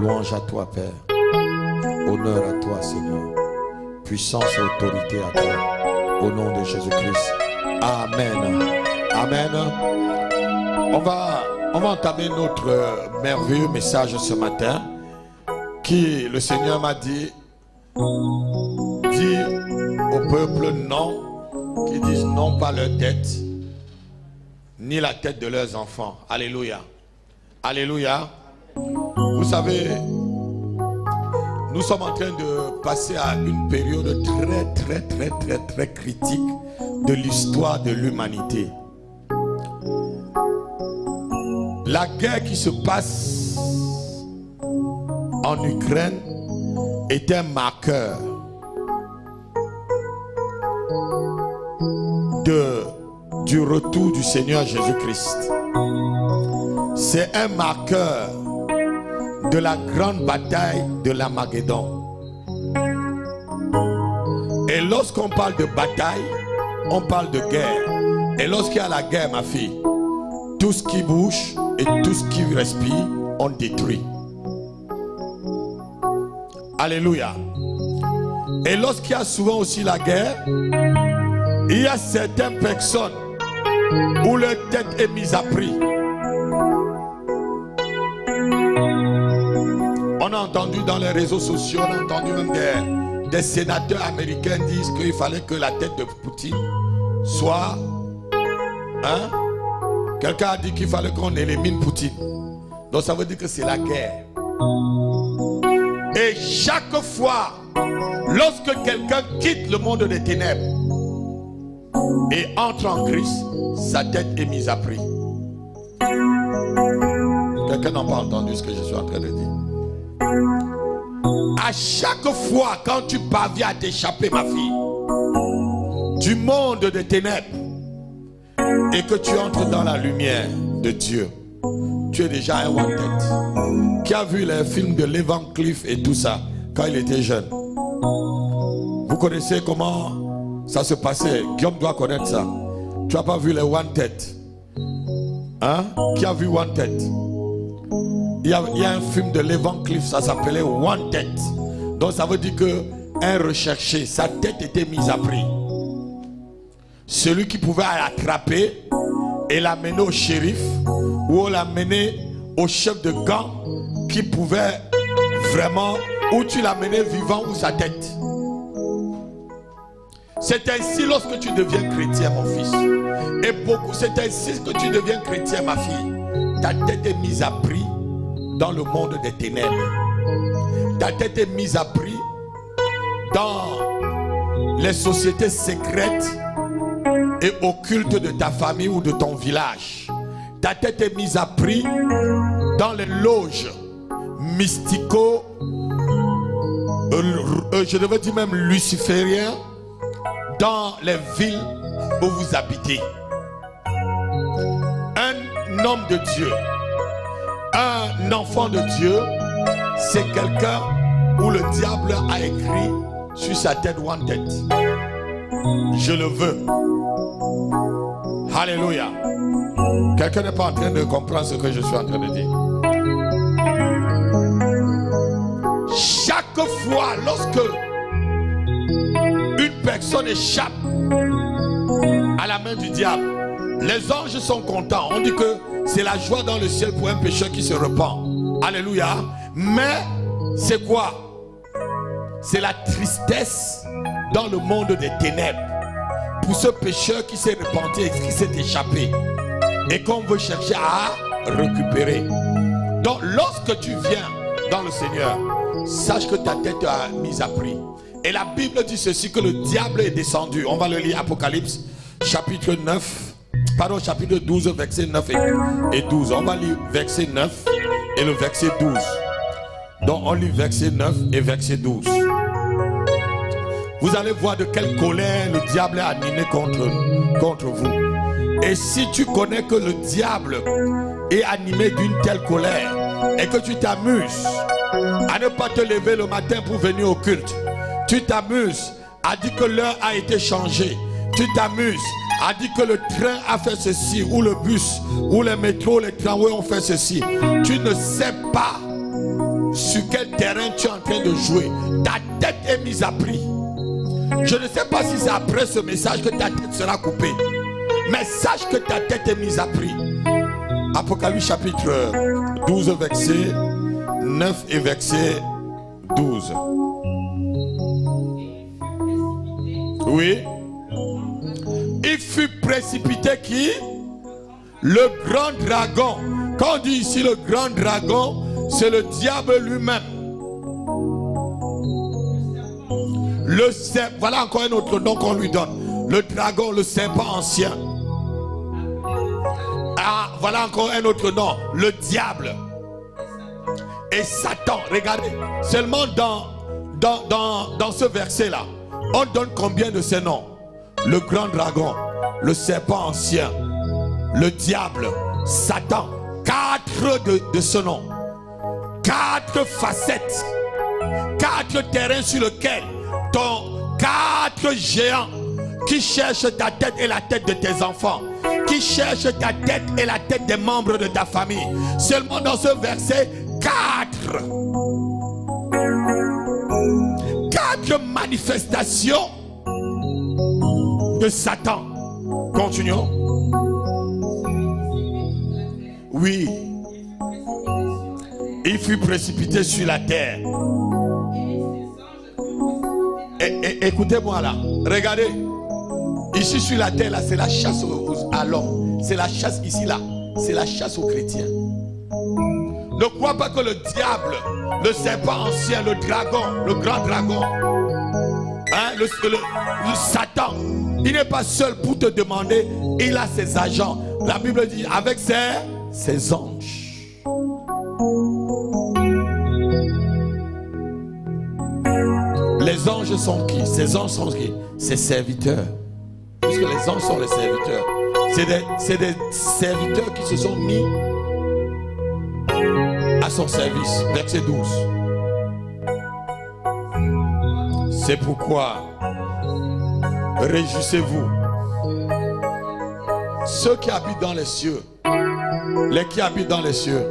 Louange à toi, Père. Honneur à toi, Seigneur. Puissance et autorité à toi. Au nom de Jésus-Christ. Amen. Amen. On va entamer notre merveilleux message ce matin. Qui, le Seigneur m'a dit au peuple non, qui disent non pas leur tête, ni la tête de leurs enfants. Alléluia. Alléluia. Vous savez, nous sommes en train de passer à une période très critique de l'histoire de l'humanité. La guerre qui se passe en Ukraine est un marqueur du retour du Seigneur Jésus-Christ. C'est un marqueur de la grande bataille de l'Armageddon. Et lorsqu'on parle de bataille, on parle de guerre. Et lorsqu'il y a la guerre, ma fille, tout ce qui bouge et tout ce qui respire, on détruit. Alléluia. Et lorsqu'il y a souvent aussi la guerre, il y a certaines personnes où leur tête est mise à prix. On a entendu dans les réseaux sociaux, on a entendu même des sénateurs américains disent qu'il fallait que la tête de Poutine soit... Quelqu'un a dit qu'il fallait qu'on élimine Poutine. Donc ça veut dire que c'est la guerre. Et chaque fois, lorsque quelqu'un quitte le monde des ténèbres et entre en Christ, sa tête est mise à prix. Quelqu'un n'a pas entendu ce que je suis en train de dire. À chaque fois quand tu parviens à t'échapper, ma fille, du monde des ténèbres et que tu entres dans la lumière de Dieu, tu es déjà un one-tête. Qui a vu les films de Van Cleef et tout ça quand il était jeune? Vous connaissez comment ça se passait? Guillaume doit connaître ça. Tu n'as pas vu les one-tête? Hein? Qui a vu one-tête? Il y a un film de Van Cleef, ça s'appelait One-Tête. Donc ça veut dire qu'un recherché, sa tête était mise à prix. Celui qui pouvait l'attraper et l'amener au shérif ou l'amener au chef de gang qui pouvait vraiment, ou tu l'amenais vivant ou sa tête. C'est ainsi lorsque tu deviens chrétien, mon fils. Et beaucoup, c'est ainsi que tu deviens chrétien, ma fille. Ta tête est mise à prix dans le monde des ténèbres. Ta tête est mise à prix dans les sociétés secrètes et occultes de ta famille ou de ton village. Ta tête est mise à prix dans les loges mystico, je devrais dire même lucifériens, dans les villes où vous habitez. Un homme de Dieu, un enfant de Dieu, c'est quelqu'un où le diable a écrit sur sa tête one tête: je le veux. Alléluia. Quelqu'un n'est pas en train de comprendre ce que je suis en train de dire. Chaque fois lorsque une personne échappe à la main du diable, les anges sont contents. On dit que c'est la joie dans le ciel pour un pécheur qui se repent. Alléluia. Mais c'est quoi? C'est la tristesse dans le monde des ténèbres pour ce pécheur qui s'est repenti et qui s'est échappé et qu'on veut chercher à récupérer. Donc lorsque tu viens dans le Seigneur, sache que ta tête est mise à prix. Et la Bible dit ceci, que le diable est descendu. On va le lire, Apocalypse chapitre 12 verset 9 et 12. On va lire verset 9 et le verset 12. Donc on lit verset 9 et verset 12. Vous allez voir de quelle colère le diable est animé contre vous. Et si tu connais que le diable est animé d'une telle colère et que tu t'amuses à ne pas te lever le matin pour venir au culte, tu t'amuses à dire que l'heure a été changée, tu t'amuses à dire que le train a fait ceci, ou le bus, ou le métro, les tramways ont fait ceci, tu ne sais pas sur sur quel terrain tu es en train de jouer. Ta tête est mise à prix. Je ne sais pas si c'est après ce message que ta tête sera coupée. Mais sache que ta tête est mise à prix. Apocalypse chapitre 12, verset 9 et verset 12. Oui. Il fut précipité qui? Le grand dragon. Quand on dit ici le grand dragon, c'est le diable lui-même. Le serpent, voilà encore un autre nom qu'on lui donne. Le dragon, le serpent ancien. Ah, voilà encore un autre nom. Le diable. Et Satan, regardez. Seulement dans ce verset-là, on donne combien de ces noms? Le grand dragon, le serpent ancien, le diable, Satan. 4 de ce nom. 4 facettes. 4 terrains sur lesquels 4 géants qui cherchent ta tête et la tête de tes enfants, qui cherchent ta tête et la tête des membres de ta famille. Seulement dans ce verset, 4 manifestations de Satan. Continuons. Oui. Il fut précipité sur la terre. Écoutez-moi là. Regardez. Ici sur la terre, là, c'est la chasse à l'homme. C'est la chasse ici, là. C'est la chasse aux chrétiens. Ne crois pas que le diable, le serpent ancien, le dragon, le grand dragon, hein, le Satan, il n'est pas seul pour te demander. Il a ses agents. La Bible dit avec ses anges. Les anges sont qui? Ces anges sont qui? Ses serviteurs. Puisque les anges sont les serviteurs. C'est des serviteurs qui se sont mis à son service. Verset 12. C'est pourquoi réjouissez-vous. Ceux qui habitent dans les cieux, les qui habitent dans les cieux,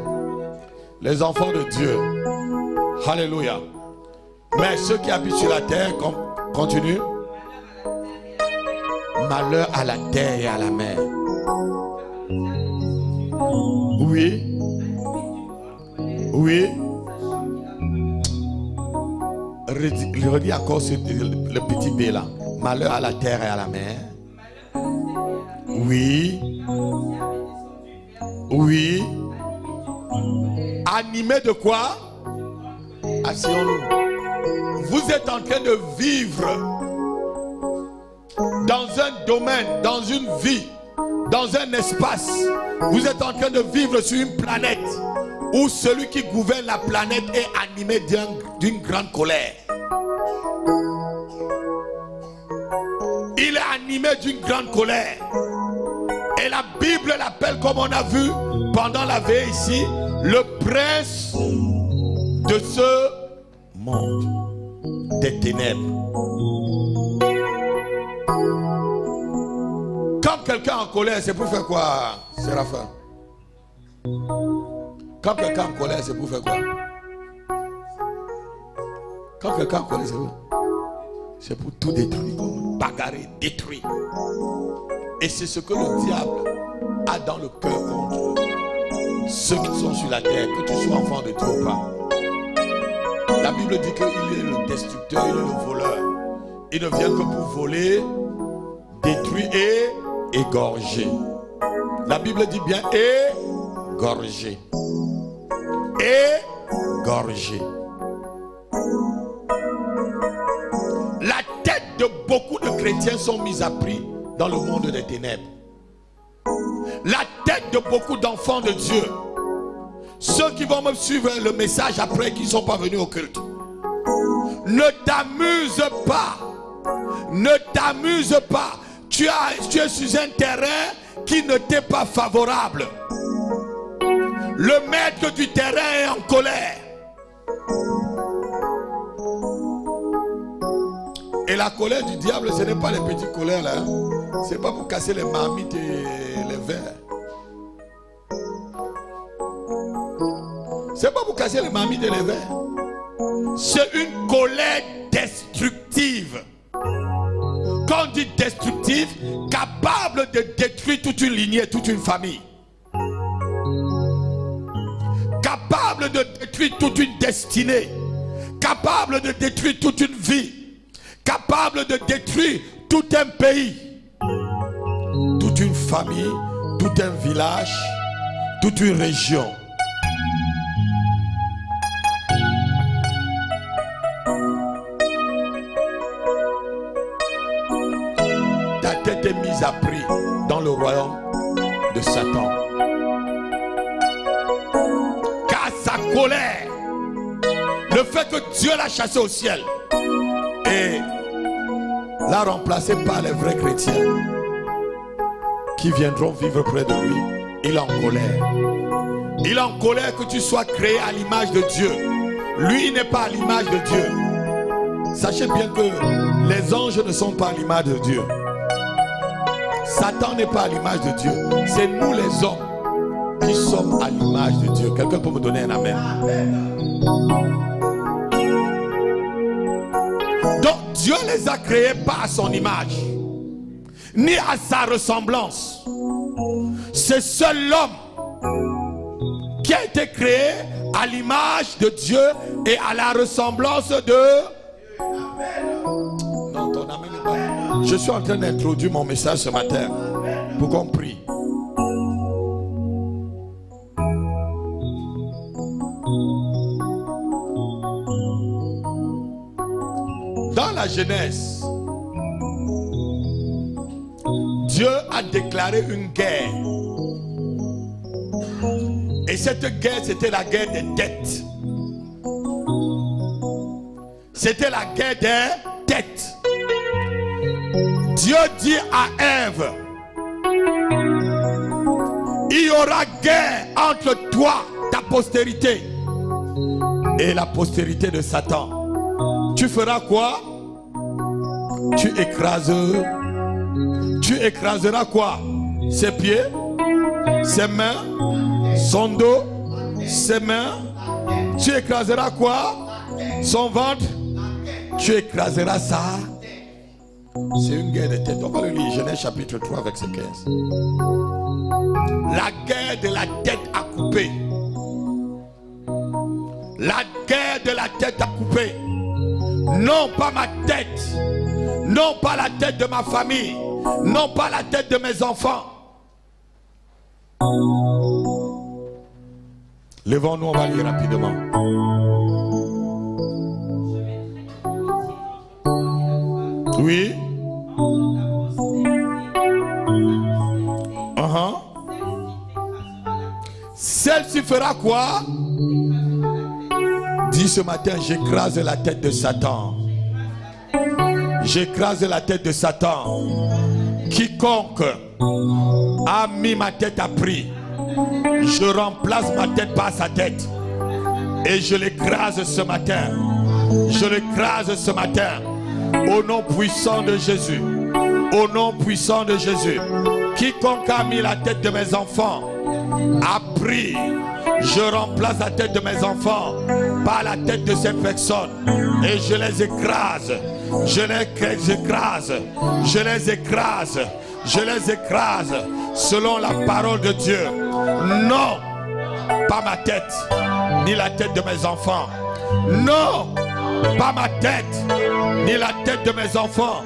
les enfants de Dieu. Alléluia. Mais ceux qui habitent sur la terre, continue. Malheur à la terre et à la mer. Oui. Oui. Redis encore le petit B là. Malheur à la terre et à la mer. Oui. Oui. Animé de quoi? Asseyons-nous. Vous êtes en train de vivre dans un domaine, dans une vie, dans un espace. Vous êtes en train de vivre sur une planète où celui qui gouverne la planète est animé d'une grande colère. Il est animé d'une grande colère. Et la Bible l'appelle, comme on a vu pendant la veille ici, le prince de ce monde des ténèbres. Quand quelqu'un est en colère, c'est pour faire quoi, Séraphin? Quand quelqu'un est en colère, c'est pour faire quoi? Quand quelqu'un est en colère, c'est pour tout détruire, bagarrer, détruire. Et c'est ce que le diable a dans le cœur contre ceux qui sont sur la terre, que tu sois enfant de Dieu ou pas. La Bible dit qu'il est le destructeur, il est le voleur. Il ne vient que pour voler, détruire et égorger. La Bible dit bien égorger. Égorger. La tête de beaucoup de chrétiens sont mises à prix dans le monde des ténèbres. La tête de beaucoup d'enfants de Dieu, ceux qui vont me suivre le message après, qui ne sont pas venus au culte, ne t'amuse pas. Ne t'amuse pas. Tu es sur un terrain qui ne t'est pas favorable. Le maître du terrain est en colère. Et la colère du diable, ce n'est pas les petites colères là. Ce n'est pas pour casser les marmites et les verres. Ce n'est pas pour casser les marmites et les verres. c'est une colère destructive. Quand on dit destructive, capable de détruire toute une lignée, toute une famille. Capable de détruire toute une destinée. Capable de détruire toute une vie. Capable de détruire tout un pays. Toute une famille, tout un village, toute une région. Ta tête est mise à prix dans le royaume de Satan. Car sa colère, le fait que Dieu l'a chassé au ciel et l'a remplacé par les vrais chrétiens qui viendront vivre près de lui, il est en colère. Il est en colère que tu sois créé à l'image de Dieu. Lui, il n'est pas à l'image de Dieu. Sachez bien que les anges ne sont pas à l'image de Dieu. Satan n'est pas à l'image de Dieu. C'est nous les hommes qui sommes à l'image de Dieu. Quelqu'un peut me donner un amen? Donc Dieu les a créés pas à son image, ni à sa ressemblance. C'est seul l'homme qui a été créé à l'image de Dieu et à la ressemblance de... Non, ton amen n'est pas... Je suis en train d'introduire mon message ce matin pour qu'on prie. Dans la Genèse, Dieu a déclaré une guerre. Et cette guerre, c'était la guerre des dettes. C'était la guerre des dettes. Dieu dit à Ève, il y aura guerre entre toi, ta postérité, et la postérité de Satan. Tu feras quoi? Tu écraseras quoi? Ses pieds, ses mains, son dos, ses mains. Tu écraseras quoi? Son ventre. Tu écraseras ça. C'est une guerre de tête. On va le lire, Genèse chapitre 3, verset 15. La guerre de la tête à couper. La guerre de la tête à couper. Non pas ma tête. Non pas la tête de ma famille. Non pas la tête de mes enfants. Levons-nous, on va lire rapidement. Oui. Celle-ci fera quoi? Dis ce matin, j'écrase la tête de Satan. J'écrase la tête de Satan. Quiconque a mis ma tête à prix, je remplace ma tête par sa tête. Et je l'écrase ce matin. Je l'écrase ce matin. Au nom puissant de Jésus. Au nom puissant de Jésus. Quiconque a mis la tête de mes enfants à prix, je remplace la tête de mes enfants par la tête de cette personne. Et je les écrase. Je les écrase. Je les écrase. Je les écrase selon la parole de Dieu. Non, pas ma tête, ni la tête de mes enfants. Non, pas ma tête, ni la tête de mes enfants.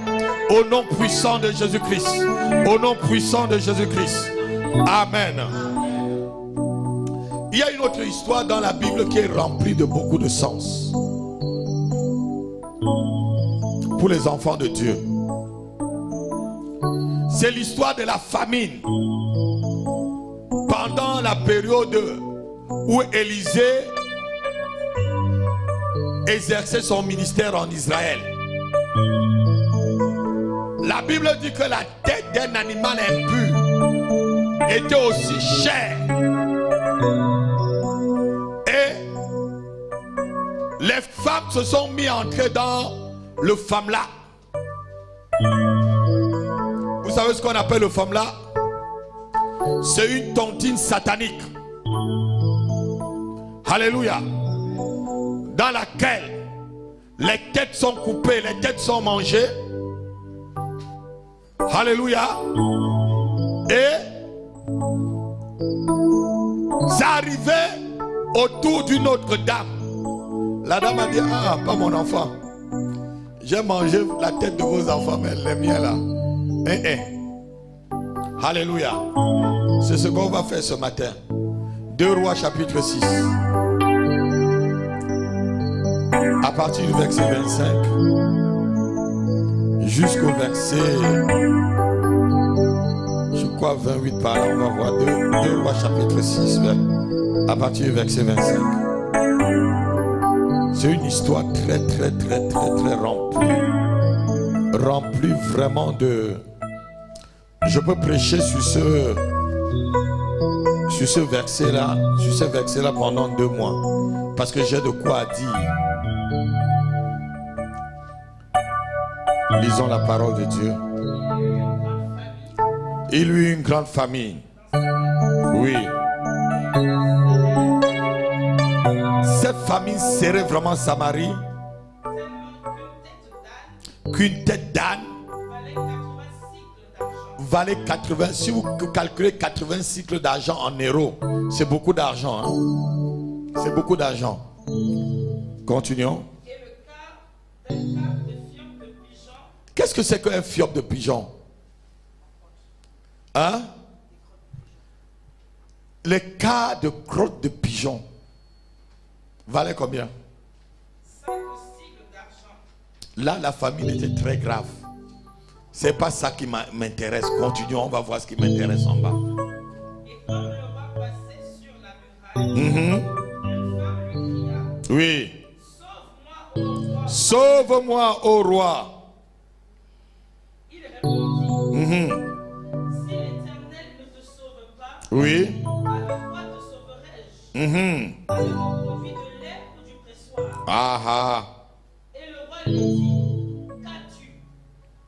Au nom puissant de Jésus-Christ. Au nom puissant de Jésus-Christ. Amen. Il y a une autre histoire dans la Bible qui est remplie de beaucoup de sens. Pour les enfants de Dieu. C'est l'histoire de la famine. Pendant la période où Élisée exerçait son ministère en Israël. La Bible dit que la tête d'un animal impur était aussi chère. Et les femmes se sont mis à entrer dans le famla. Vous savez ce qu'on appelle le famla? C'est une tontine satanique. Alléluia. Dans laquelle les têtes sont coupées, les têtes sont mangées. Alléluia. Et ça arrivait autour d'une autre dame. La dame a dit, ah, pas mon enfant. J'ai mangé la tête de vos enfants, mais les miens là. Alléluia. C'est ce qu'on va faire ce matin. 2 Rois chapitre 6. À partir du verset 25 jusqu'au verset, je crois 28 par là, on va voir 2 Rois chapitre 6, à partir du verset 25. C'est une histoire très remplie vraiment de... Je peux prêcher sur ce verset-là, pendant 2 mois, parce que j'ai de quoi dire. Lisons la parole de Dieu. Il eut une grande famine. Oui. Cette famine serait vraiment Samarie. Qu'une tête d'âne valait 80. Si vous calculez 80 cycles d'argent en euros, c'est beaucoup d'argent. Hein? C'est beaucoup d'argent. Continuons. Qu'est-ce que c'est qu'un fiop de pigeon? Hein? Les cas de crotte de pigeon valaient combien? 5 cycles d'argent. Là, la famine était très grave. C'est pas ça qui m'intéresse. Continuons, on va voir ce qui m'intéresse en bas. Et comme le roi passait sur la muraille, une femme lui cria, oui. Sauve-moi, ô roi. Il répondit, si l'Éternel ne te sauve pas, oui. Avec quoi te sauverai-je? Avec un produit de lait ou du pressoir? Et le roi lui dit, qu'as-tu?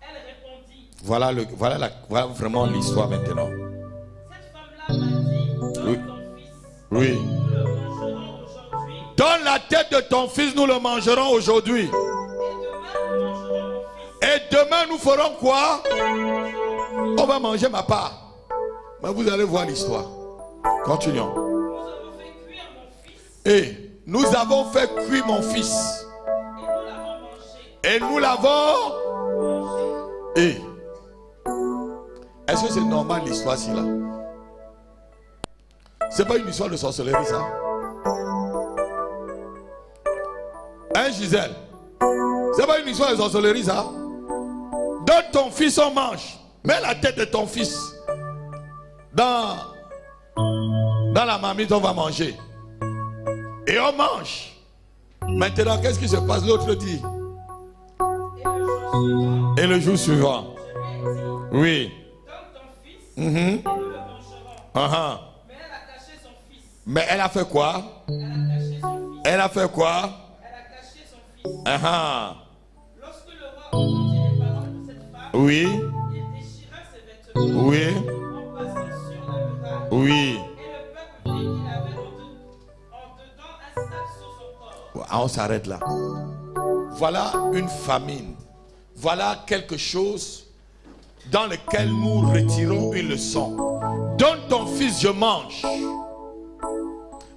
Elle répondit, voilà vraiment l'histoire maintenant. Cette femme-là m'a dit, donne ton fils. Oui. Donne la tête de ton fils, nous le mangerons aujourd'hui. Et demain, nous ferons quoi? On va manger ma part. Mais vous allez voir l'histoire. Continuons. Et nous avons fait cuire mon fils. Et nous l'avons. Et est-ce que c'est normal l'histoire-ci là? C'est pas une histoire de sorcellerie ça? Hein, Gisèle? C'est pas une histoire de sorcellerie ça? Donne ton fils, on mange. Mets la tête de ton fils dans la marmite, on va manger. Et on mange. Maintenant, qu'est-ce qui se passe? L'autre dit. Et le jour suivant. Oui. Donne ton fils, et nous le mangerons. Mais elle a caché son fils. Mais elle a fait quoi? Elle a fait quoi? Lorsque le roi entendit les paroles de cette femme, oui. Il déchira ses vêtements, oui. En passant sur la muraille, oui. Et le peuple vit qu'il avait en dedans un sac sur son corps. On s'arrête là. Voilà une famine. Voilà quelque chose dans lequel nous retirons une leçon. Donne ton fils, je mange.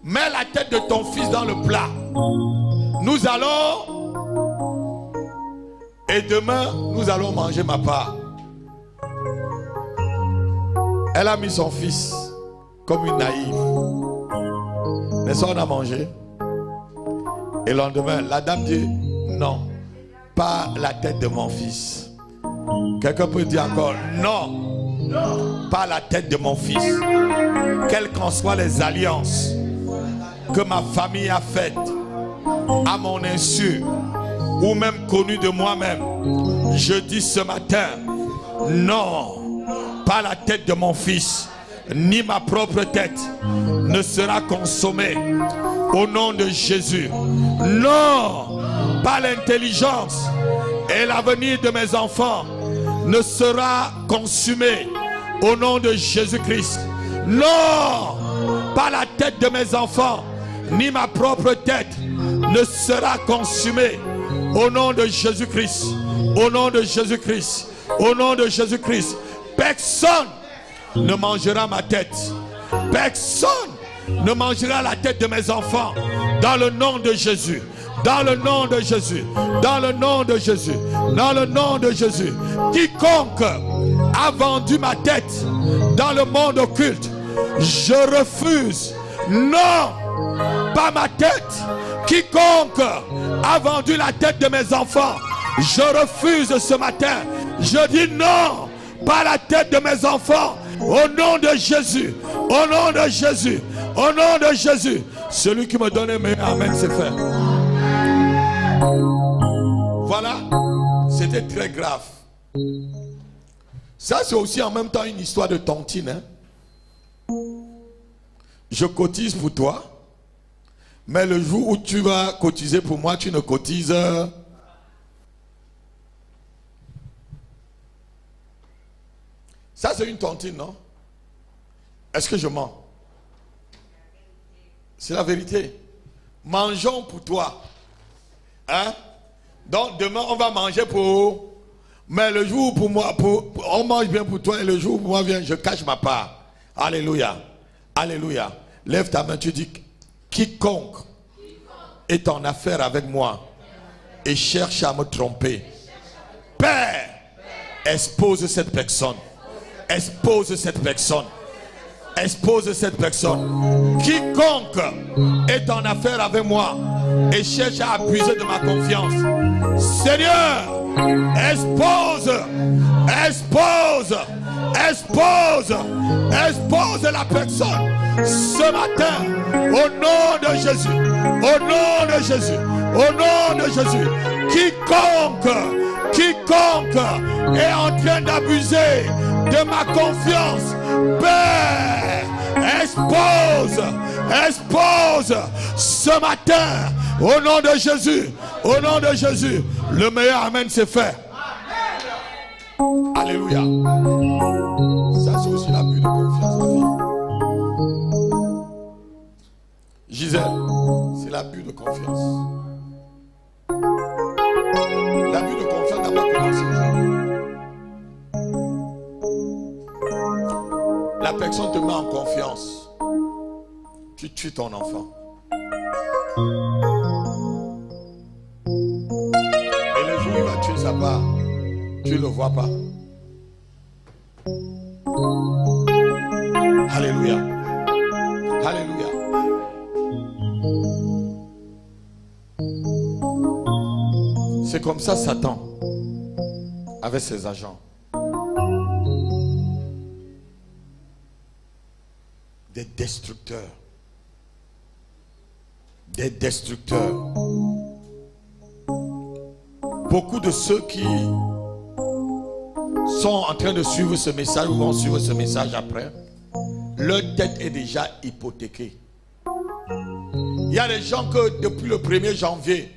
Mets la tête de ton fils dans le plat. Nous allons. Et demain, nous allons manger ma part. Elle a mis son fils comme une naïve. Mais ça, on a mangé. Et le lendemain, la dame dit, non, pas la tête de mon fils. Quelqu'un peut dire encore, non, pas la tête de mon fils. Quelles qu'en soient les alliances que ma famille a faites à mon insu, ou même connu de moi-même, je dis ce matin, non, pas la tête de mon fils, ni ma propre tête ne sera consommée au nom de Jésus. Non, pas l'intelligence et l'avenir de mes enfants ne sera consumé au nom de Jésus-Christ. Non, pas la tête de mes enfants, ni ma propre tête ne sera consumée Au nom de Jésus-Christ. Au nom de Jésus-Christ. Au nom de Jésus-Christ. Personne ne mangera ma tête. Personne ne mangera la tête de mes enfants. Dans le nom de Jésus. Dans le nom de Jésus. Dans le nom de Jésus. Dans le nom de Jésus. Quiconque a vendu ma tête dans le monde occulte, je refuse. Non, pas ma tête. Quiconque a vendu la tête de mes enfants, je refuse ce matin. Je dis non, pas la tête de mes enfants. Au nom de Jésus. Au nom de Jésus. Au nom de Jésus. Celui qui me donne un meilleur amen, c'est fait. Voilà, c'était très grave. Ça, c'est aussi en même temps une histoire de tontine. Hein? Je cotise pour toi, mais le jour où tu vas cotiser pour moi, tu ne cotises. Ça, c'est une tontine, non? Est-ce que je mens? C'est la vérité. Mangeons pour toi. Hein? Donc, demain, on va manger pour... Mais le jour pour moi, on mange bien pour toi, et le jour pour moi vient, je cache ma part. Alléluia. Alléluia. Lève ta main, tu dis, quiconque est en affaire avec moi et cherche à me tromper, Père, expose cette personne. Expose cette personne. Expose cette personne. Quiconque est en affaire avec moi et cherche à abuser de ma confiance, Seigneur, expose, expose, expose, expose la personne ce matin au nom de Jésus, au nom de Jésus, au nom de Jésus. Quiconque est en train d'abuser de ma confiance, Père, expose, expose ce matin au nom de Jésus, au nom de Jésus. Le meilleur amen c'est fait. Alléluia. Ça c'est aussi l'abus de confiance, ma fille. Gisèle, c'est l'abus de confiance. L'abus de confiance n'a pas commencé aujourd'hui. La personne te met en confiance. Tu tues ton enfant. Et le jour où il va tuer sa part, tu ne le vois pas. Alléluia. Alléluia. C'est comme ça Satan avec ses agents. Des destructeurs. Des destructeurs. Beaucoup de ceux qui sont en train de suivre ce message ou vont suivre ce message après, leur tête est déjà hypothéquée. Il y a des gens que depuis le 1er janvier,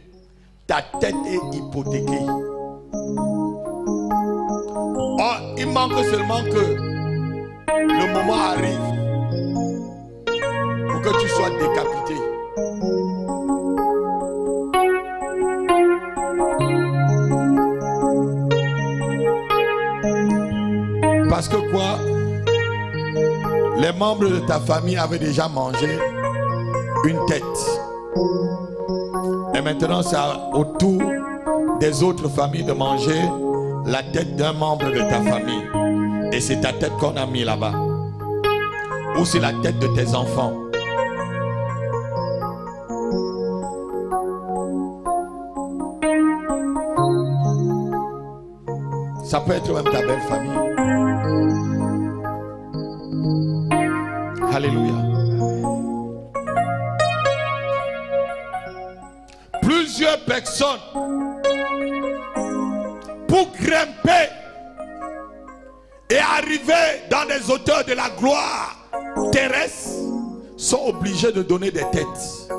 ta tête est hypothéquée. Oh, il manque seulement que le moment arrive pour que tu sois décapité. Parce que quoi? Les membres de ta famille avaient déjà mangé une tête. Et maintenant, c'est au tour des autres familles de manger la tête d'un membre de ta famille. Et c'est ta tête qu'on a mis là-bas. Ou c'est la tête de tes enfants. Ça peut être même ta belle famille. Alléluia. Plusieurs personnes, pour grimper et arriver dans les hauteurs de la gloire terrestre, sont obligés de donner des têtes.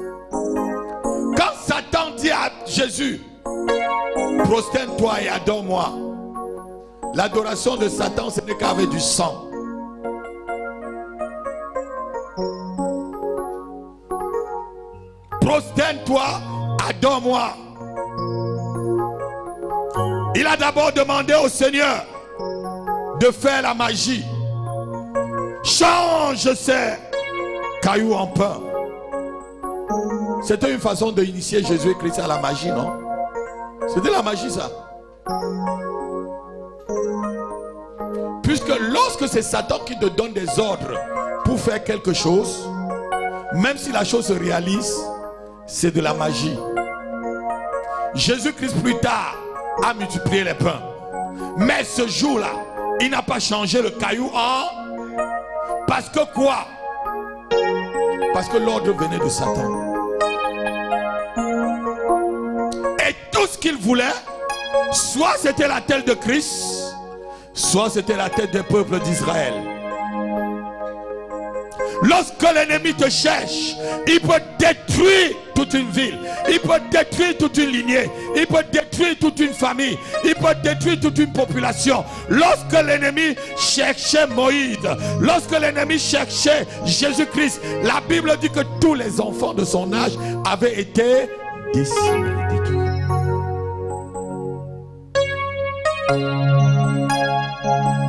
Quand Satan dit à Jésus, prosterne-toi et adore-moi, l'adoration de Satan, ce n'est qu'avec du sang. Prosterne-toi, adore-moi. Il a d'abord demandé au Seigneur de faire la magie. Change ces cailloux en pain. C'était une façon d'initier Jésus-Christ à la magie, non? C'était la magie, ça. Puisque lorsque c'est Satan qui te donne des ordres pour faire quelque chose, même si la chose se réalise, c'est de la magie. Jésus-Christ plus tard a multiplié les pains. Mais ce jour-là, il n'a pas changé le caillou en... Parce que quoi? Parce que l'ordre venait de Satan. Et tout ce qu'il voulait, soit c'était la tête de Christ, soit c'était la tête des peuples d'Israël. Lorsque l'ennemi te cherche, il peut détruire toute une ville, il peut détruire toute une lignée, il peut détruire toute une famille, il peut détruire toute une population. Lorsque l'ennemi cherchait Moïse, lorsque l'ennemi cherchait Jésus-Christ, la Bible dit que tous les enfants de son âge avaient été décimés, détruits.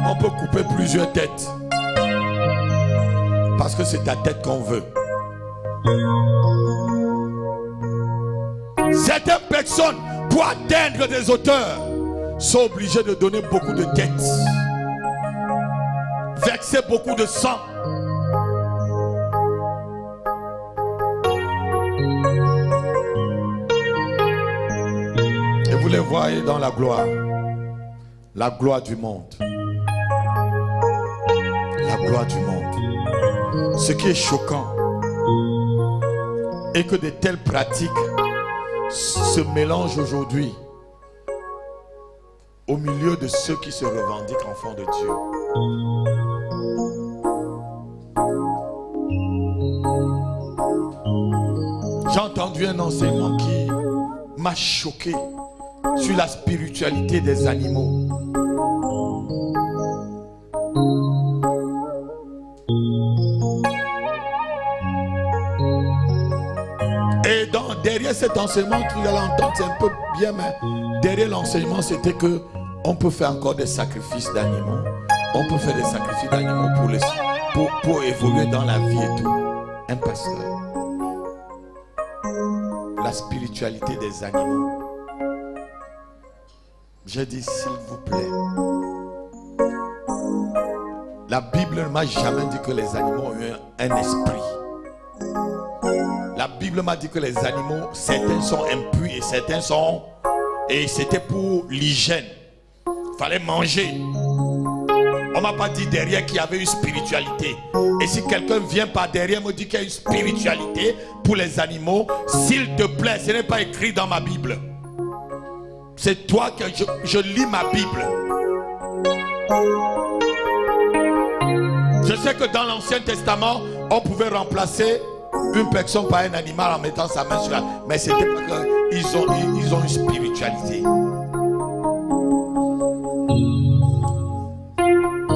On peut couper plusieurs têtes. Parce que c'est ta tête qu'on veut. Certaines personnes, pour atteindre des hauteurs, sont obligées de donner beaucoup de têtes, verser beaucoup de sang. Et vous les voyez dans la gloire du monde. La gloire du monde. Ce qui est choquant est que de telles pratiques se mélangent aujourd'hui au milieu de ceux qui se revendiquent enfants de Dieu. J'ai entendu un enseignement qui m'a choqué sur la spiritualité des animaux. Et derrière cet enseignement, vous allez entendre, c'est un peu bien, mais derrière l'enseignement, c'était que on peut faire encore des sacrifices d'animaux. On peut faire des sacrifices d'animaux pour évoluer dans la vie et tout. Un pasteur. La spiritualité des animaux. J'ai dit, s'il vous plaît. La Bible ne m'a jamais dit que les animaux ont eu un esprit. La Bible m'a dit que les animaux, certains sont impurs et certains sont... Et c'était pour l'hygiène. Il fallait manger. On ne m'a pas dit derrière qu'il y avait une spiritualité. Et si quelqu'un vient par derrière me dit qu'il y a une spiritualité pour les animaux, s'il te plaît, ce n'est pas écrit dans ma Bible. C'est toi que je lis ma Bible. Je sais que dans l'Ancien Testament, on pouvait remplacer une personne par un animal en mettant sa main sur la... Mais c'était parce qu'ils ont une spiritualité.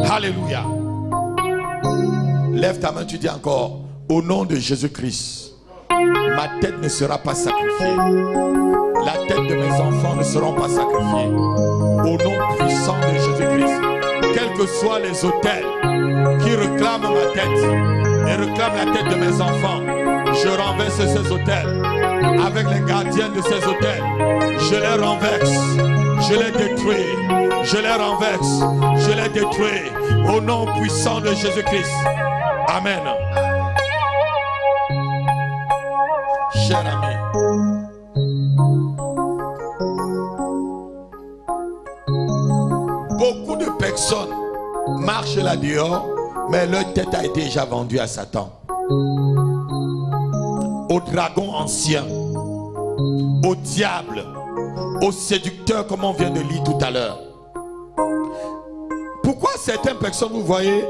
Alléluia. Lève ta main, tu dis encore, au nom de Jésus-Christ, ma tête ne sera pas sacrifiée. La tête de mes enfants ne seront pas sacrifiées. Au nom puissant de Jésus-Christ, quels que soient les autels qui réclament ma tête et réclament la tête de mes enfants, je renverse ces autels avec les gardiens de ces autels. Je les renverse, je les détruis, je les renverse, je les détruis au nom puissant de Jésus-Christ. Amen. Cher ami, beaucoup de personnes marchent là dehors, mais leur tête a été déjà vendue à Satan, au dragon ancien, au diable, au séducteur, comme on vient de lire tout à l'heure. Pourquoi certaines personnes, vous voyez,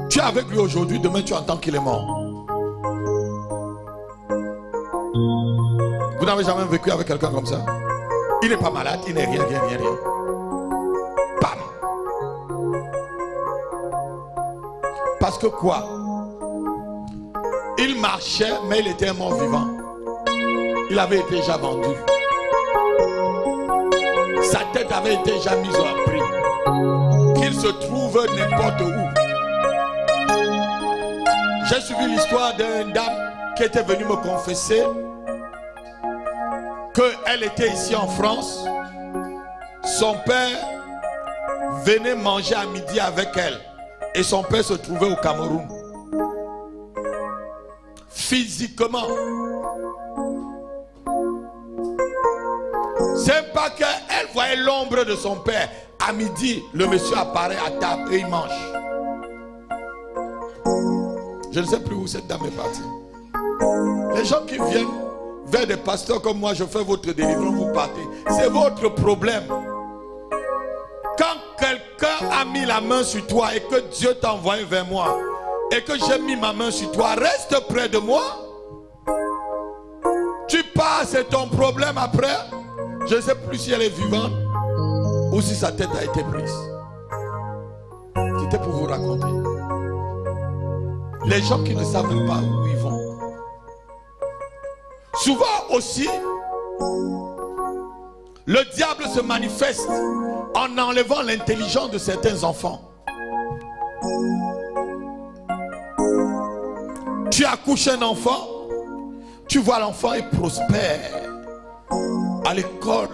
tu es avec lui aujourd'hui, demain tu entends qu'il est mort. Vous n'avez jamais vécu avec quelqu'un comme ça? Il n'est pas malade, il n'est rien. Bam! Parce que quoi? Il marchait, mais il était un mort vivant. Il avait été déjà vendu. Sa tête avait été déjà mise au prix. Qu'il se trouve n'importe où. J'ai suivi l'histoire d'une dame qui était venue me confesser qu'elle était ici en France. Son père venait manger à midi avec elle. Et son père se trouvait au Cameroun. Physiquement. C'est pas qu'elle voyait l'ombre de son père. À midi, le monsieur apparaît à table et il mange. Je ne sais plus où cette dame est partie. Les gens qui viennent vers des pasteurs comme moi, je fais votre délivrance, vous partez. C'est votre problème. Quand quelqu'un a mis la main sur toi et que Dieu t'a envoyé vers moi et que j'ai mis ma main sur toi, reste près de moi. Tu pars, c'est ton problème après. Je ne sais plus si elle est vivante ou si sa tête a été prise. C'était pour vous raconter. Les gens qui ne savent pas où ils vont. Souvent aussi, le diable se manifeste en enlevant l'intelligence de certains enfants. Tu accouches un enfant, tu vois l'enfant est prospère. À l'école,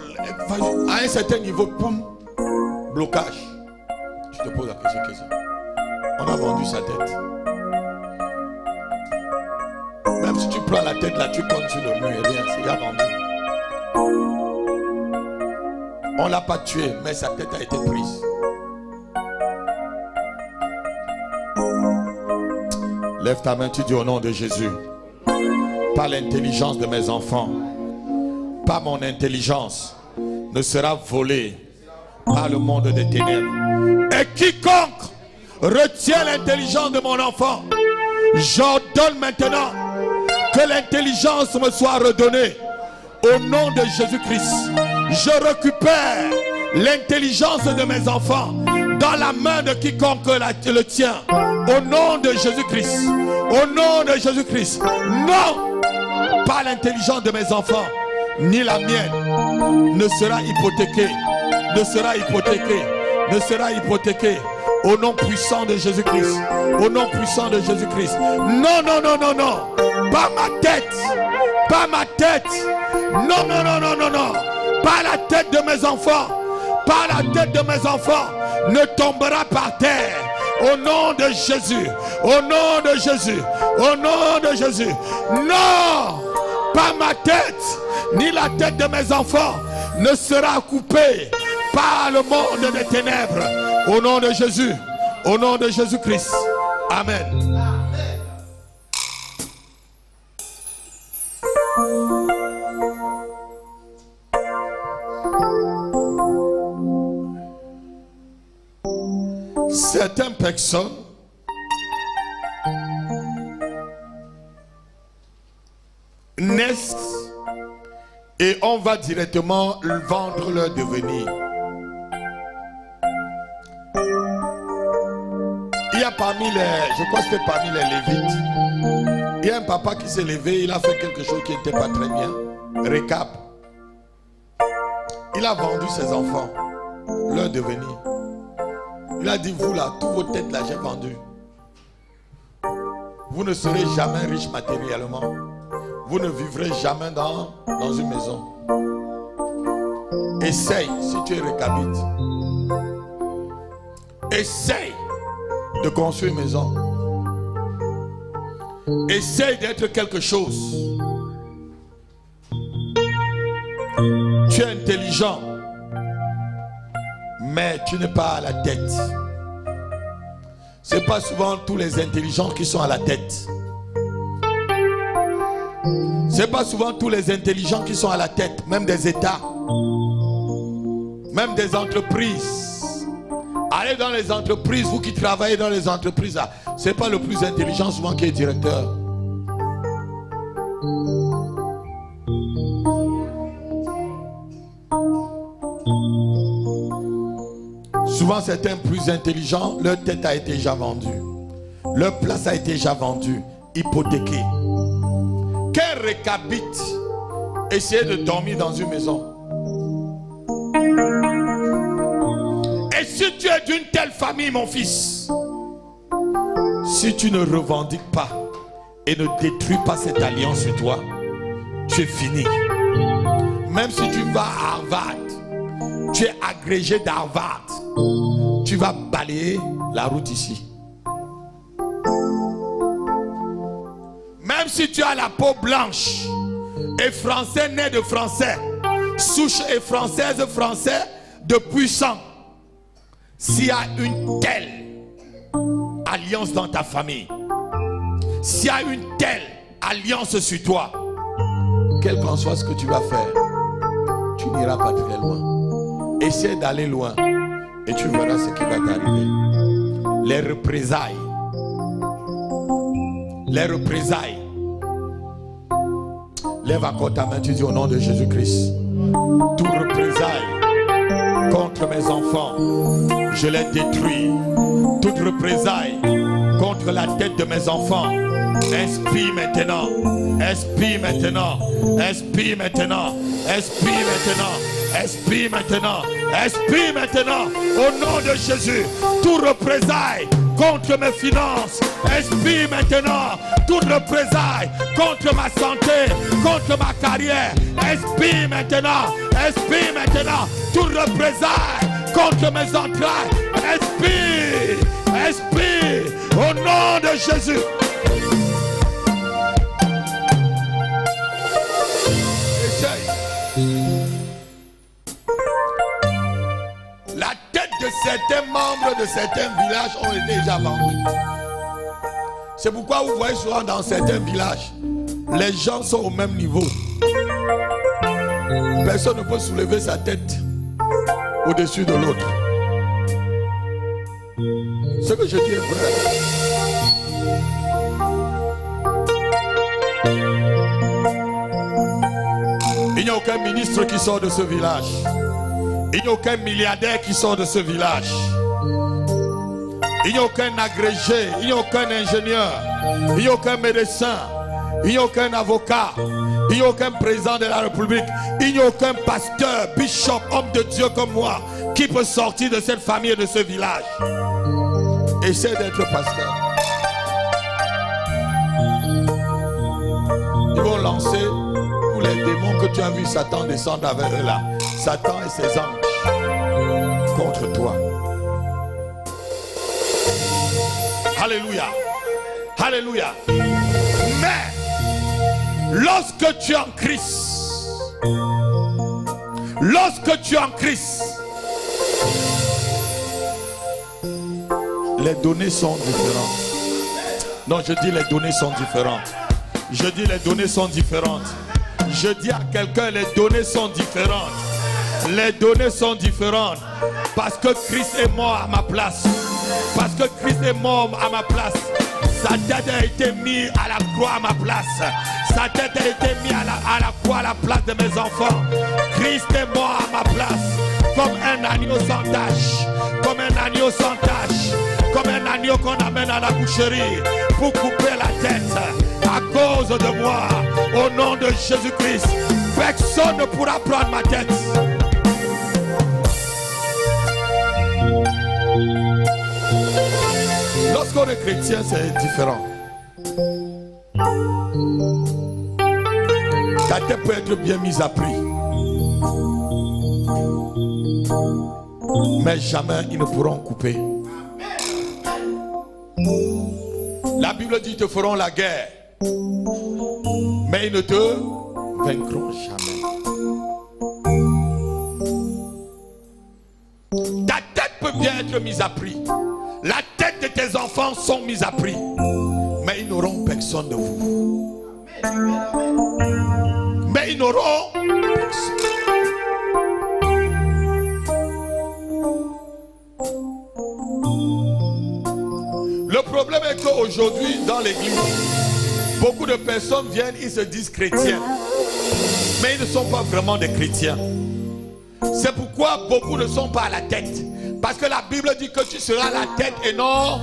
à un certain niveau, poum, blocage. Je te pose la question. On a vendu sa tête. Même si tu prends la tête là, tu comptes sur le mur et rien, c'est déjà vendu. On ne l'a pas tué, mais sa tête a été prise. Lève ta main, tu dis au nom de Jésus. Par l'intelligence de mes enfants, par mon intelligence, ne sera volée par le monde des ténèbres. Et quiconque retient l'intelligence de mon enfant, j'ordonne maintenant que l'intelligence me soit redonnée. Au nom de Jésus-Christ, je récupère l'intelligence de mes enfants dans la main de quiconque le tient. Au nom de Jésus-Christ. Au nom de Jésus-Christ. Non, pas l'intelligence de mes enfants, ni la mienne ne sera hypothéquée. Ne sera hypothéquée. Ne sera hypothéquée. Au nom puissant de Jésus-Christ. Au nom puissant de Jésus-Christ. Non, non, non, non, non. Pas ma tête. Pas ma tête. Non, non, non, non, non, non. Pas la tête de mes enfants. Pas la tête de mes enfants ne tombera par terre. Au nom de Jésus. Au nom de Jésus. Au nom de Jésus. Non. Pas ma tête. Ni la tête de mes enfants ne sera coupée par le monde des ténèbres. Au nom de Jésus. Au nom de Jésus-Christ. Amen. Certaines personnes naissent et on va directement vendre leur devenir. Il y a parmi les, je crois que c'était parmi les Lévites, il y a un papa qui s'est levé, il a fait quelque chose qui n'était pas très bien. Récap. Il a vendu ses enfants, leur devenir. Il a dit, vous là, toutes vos têtes là, j'ai vendu. Vous ne serez jamais riche matériellement. Vous ne vivrez jamais dans une maison. Essaye, si tu es récapite. Essaye de construire une maison. Essaye d'être quelque chose. Tu es intelligent, mais tu n'es pas à la tête. Ce n'est pas souvent tous les intelligents qui sont à la tête. Ce n'est pas souvent tous les intelligents qui sont à la tête, même des États, même des entreprises. Allez dans les entreprises, vous qui travaillez dans les entreprises, ce n'est pas le plus intelligent souvent qui est directeur. Souvent certains plus intelligents, leur tête a été déjà vendue. Leur place a été déjà vendue, hypothéquée. Quel récabite essayer de dormir dans une maison? Et si tu es d'une telle famille, mon fils, si tu ne revendiques pas et ne détruis pas cette alliance sur toi, tu es fini. Même si tu vas à Harvard, tu es agrégé d'Harvard, tu vas balayer la route ici. Même si tu as la peau blanche et français né de français, souche et française français depuis sang, s'il y a une telle alliance dans ta famille, s'il y a une telle alliance sur toi, quel qu'en soit ce que tu vas faire, tu n'iras pas très loin. Essaie d'aller loin et tu verras ce qui va t'arriver. Les représailles. Les représailles. Lève encore ta main, tu dis au nom de Jésus-Christ. Toute représailles contre mes enfants, je les détruis. Toute représaille contre la tête de mes enfants, expire maintenant. Expire maintenant. Expire maintenant. Expire maintenant. Expire maintenant. Expire maintenant. Au nom de Jésus, toute représaille contre mes finances, expire maintenant. Toute représaille contre ma santé, contre ma carrière, expire maintenant. Expire maintenant. Toute représaille contre mes entrailles, expire. Expire. Au nom de Jésus. La tête de certains membres de certains villages ont été déjà vendus. C'est pourquoi vous voyez souvent dans certains villages, les gens sont au même niveau. Personne ne peut soulever sa tête au-dessus de l'autre. Ce que je dis est vrai. Il n'y a aucun ministre qui sort de ce village. Il n'y a aucun milliardaire qui sort de ce village. Il n'y a aucun agrégé, il n'y a aucun ingénieur, il n'y a aucun médecin, il n'y a aucun avocat, il n'y a aucun président de la République, il n'y a aucun pasteur, bishop, homme de Dieu comme moi qui peut sortir de cette famille et de ce village. Essaie d'être pasteur. Ils vont lancer tous les démons que tu as vu Satan descendre avec eux là. Satan et ses anges contre toi. Alléluia. Alléluia. Mais lorsque tu es en Christ, les données sont différentes. Non, je dis les données sont différentes. Je dis les données sont différentes. Je dis à quelqu'un les données sont différentes. Les données sont différentes. Parce que Christ est mort à ma place. Parce que Christ est mort à ma place. Sa tête a été mise à la croix à ma place. Sa tête a été mise à la croix à la place de mes enfants. Christ est mort à ma place. Comme un agneau sans tache. Comme un agneau sans tache. Comme un agneau qu'on amène à la boucherie pour couper la tête. À cause de moi, au nom de Jésus-Christ, personne ne pourra prendre ma tête. Lorsqu'on est chrétien, c'est différent. Ta tête peut être bien mise à prix. Mais jamais ils ne pourront couper. La Bible dit qu'ils te feront la guerre. Mais ils ne te vaincront jamais. Ta tête peut bien être mise à prix. La tête de tes enfants sont mises à prix. Mais ils n'auront personne de vous. Mais ils n'auront personne. Le problème est qu'aujourd'hui, dans l'église, beaucoup de personnes viennent, ils se disent chrétiens. Mais ils ne sont pas vraiment des chrétiens. C'est pourquoi beaucoup ne sont pas à la tête. Parce que la Bible dit que tu seras la tête et non.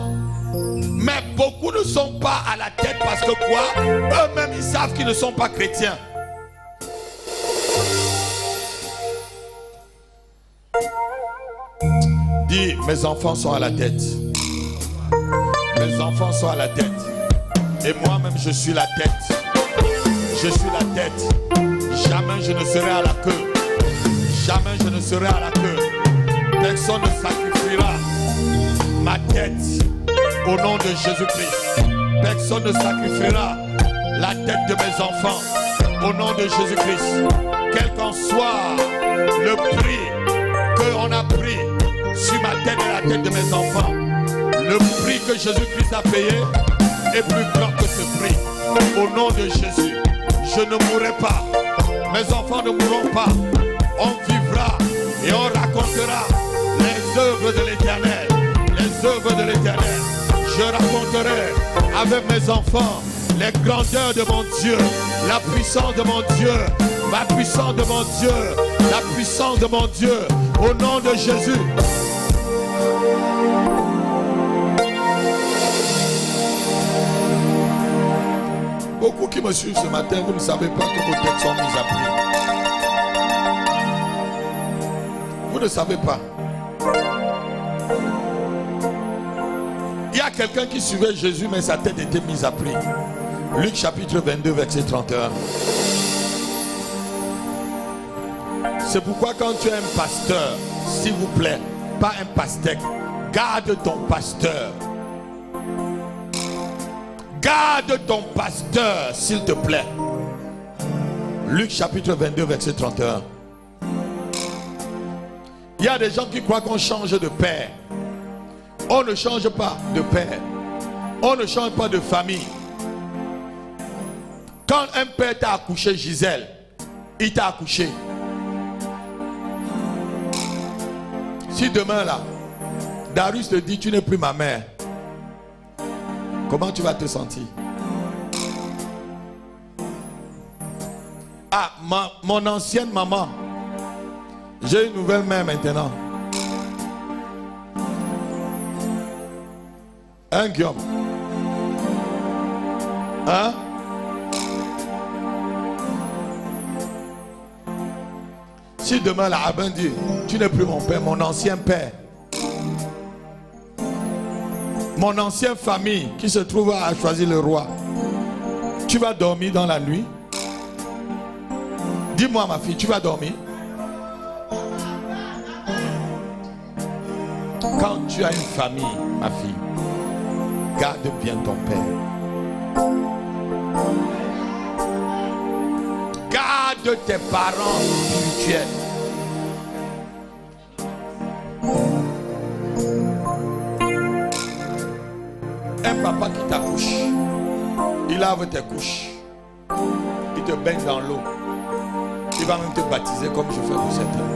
Mais beaucoup ne sont pas à la tête parce que quoi? Eux-mêmes, ils savent qu'ils ne sont pas chrétiens. Dis, mes enfants sont à la tête. Mes enfants sont à la tête. Et moi-même, je suis la tête. Je suis la tête. Jamais je ne serai à la queue. Jamais je ne serai à la queue. Personne ne sacrifiera ma tête au nom de Jésus-Christ. Personne ne sacrifiera la tête de mes enfants au nom de Jésus-Christ. Quel qu'en soit le prix qu'on a pris sur ma tête et la tête de mes enfants, le prix que Jésus-Christ a payé est plus grand que ce prix. Au nom de Jésus, je ne mourrai pas. Mes enfants ne mourront pas. On vivra et on racontera les œuvres de l'Éternel. Les œuvres de l'Éternel. Je raconterai avec mes enfants les grandeurs de mon Dieu, la puissance de mon Dieu, la puissance de mon Dieu, la puissance de mon Dieu. Au nom de Jésus. Beaucoup qui me suivent ce matin, vous ne savez pas que vos têtes sont mises à prix. Vous ne savez pas. Il y a quelqu'un qui suivait Jésus, mais sa tête était mise à prix. Luc chapitre 22, verset 31. C'est pourquoi quand tu es un pasteur, s'il vous plaît, pas un pastèque, garde ton pasteur. Garde ton pasteur, s'il te plaît. Luc chapitre 22, verset 31. Il y a des gens qui croient qu'on change de père. On ne change pas de père. On ne change pas de famille. Quand un père t'a accouché, Gisèle, il t'a accouché. Si demain là, Darius te dit tu n'es plus ma mère, comment tu vas te sentir? Ah, mon ancienne maman, j'ai une nouvelle mère maintenant. Hein, Guillaume? Hein? Si demain la rabbin dit tu n'es plus mon père, mon ancien père, mon ancienne famille qui se trouve à choisir le roi, tu vas dormir dans la nuit? Dis-moi ma fille, tu vas dormir? Quand tu as une famille, ma fille, garde bien ton père. Garde tes parents spirituels. Un papa qui t'accouche, il lave tes couches, il te baigne dans l'eau, il va même te baptiser comme je fais pour certains.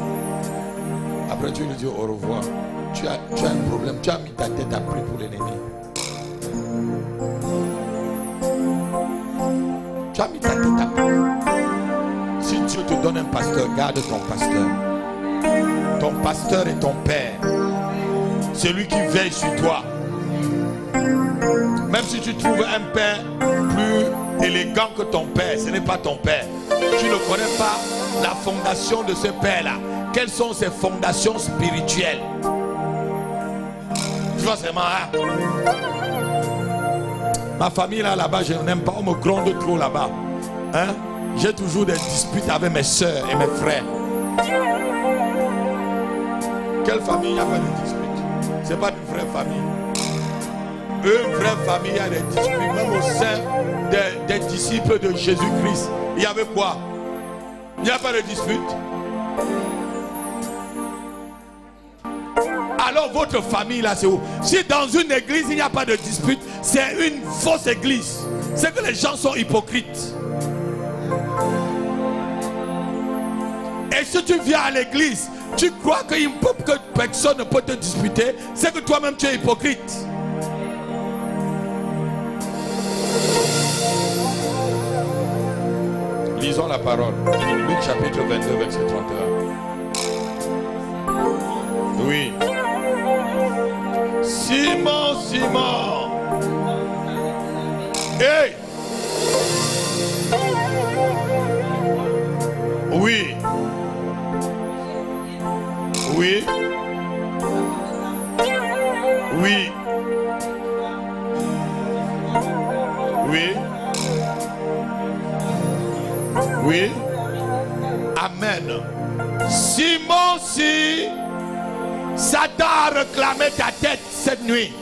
Après tu lui dis au revoir. Tu as un problème, tu as mis ta tête à prix pour les nénés. Tu as mis ta tête à prix. Si Dieu te donne un pasteur, garde ton pasteur. Ton pasteur est ton père. Celui qui veille sur toi. Même si tu trouves un père plus élégant que ton père, ce n'est pas ton père. Tu ne connais pas la fondation de ce père-là. Quelles sont ses fondations spirituelles? Tu vois seulement, hein? Ma famille là-bas, je n'aime pas. On me gronde trop là-bas. Hein? J'ai toujours des disputes avec mes soeurs et mes frères. Quelle famille, il n'y a pas de dispute? Ce n'est pas une vraie famille. Une vraie famille, il y a des disputes. Même au sein des disciples de Jésus-Christ, il y avait quoi? Il n'y a pas de dispute. Alors votre famille là, c'est où? Si dans une église il n'y a pas de dispute, c'est une fausse église. C'est que les gens sont hypocrites. Et si tu viens à l'église, tu crois que personne ne peut te disputer, c'est que toi-même tu es hypocrite. Lisons la parole. Luc chapitre 22, verset 31. Oui. Simon, Simon, Hey! Oui. Oui. Oui. Oui. Oui. Amen. Simon, si Satan a réclamé ta tête cette nuit,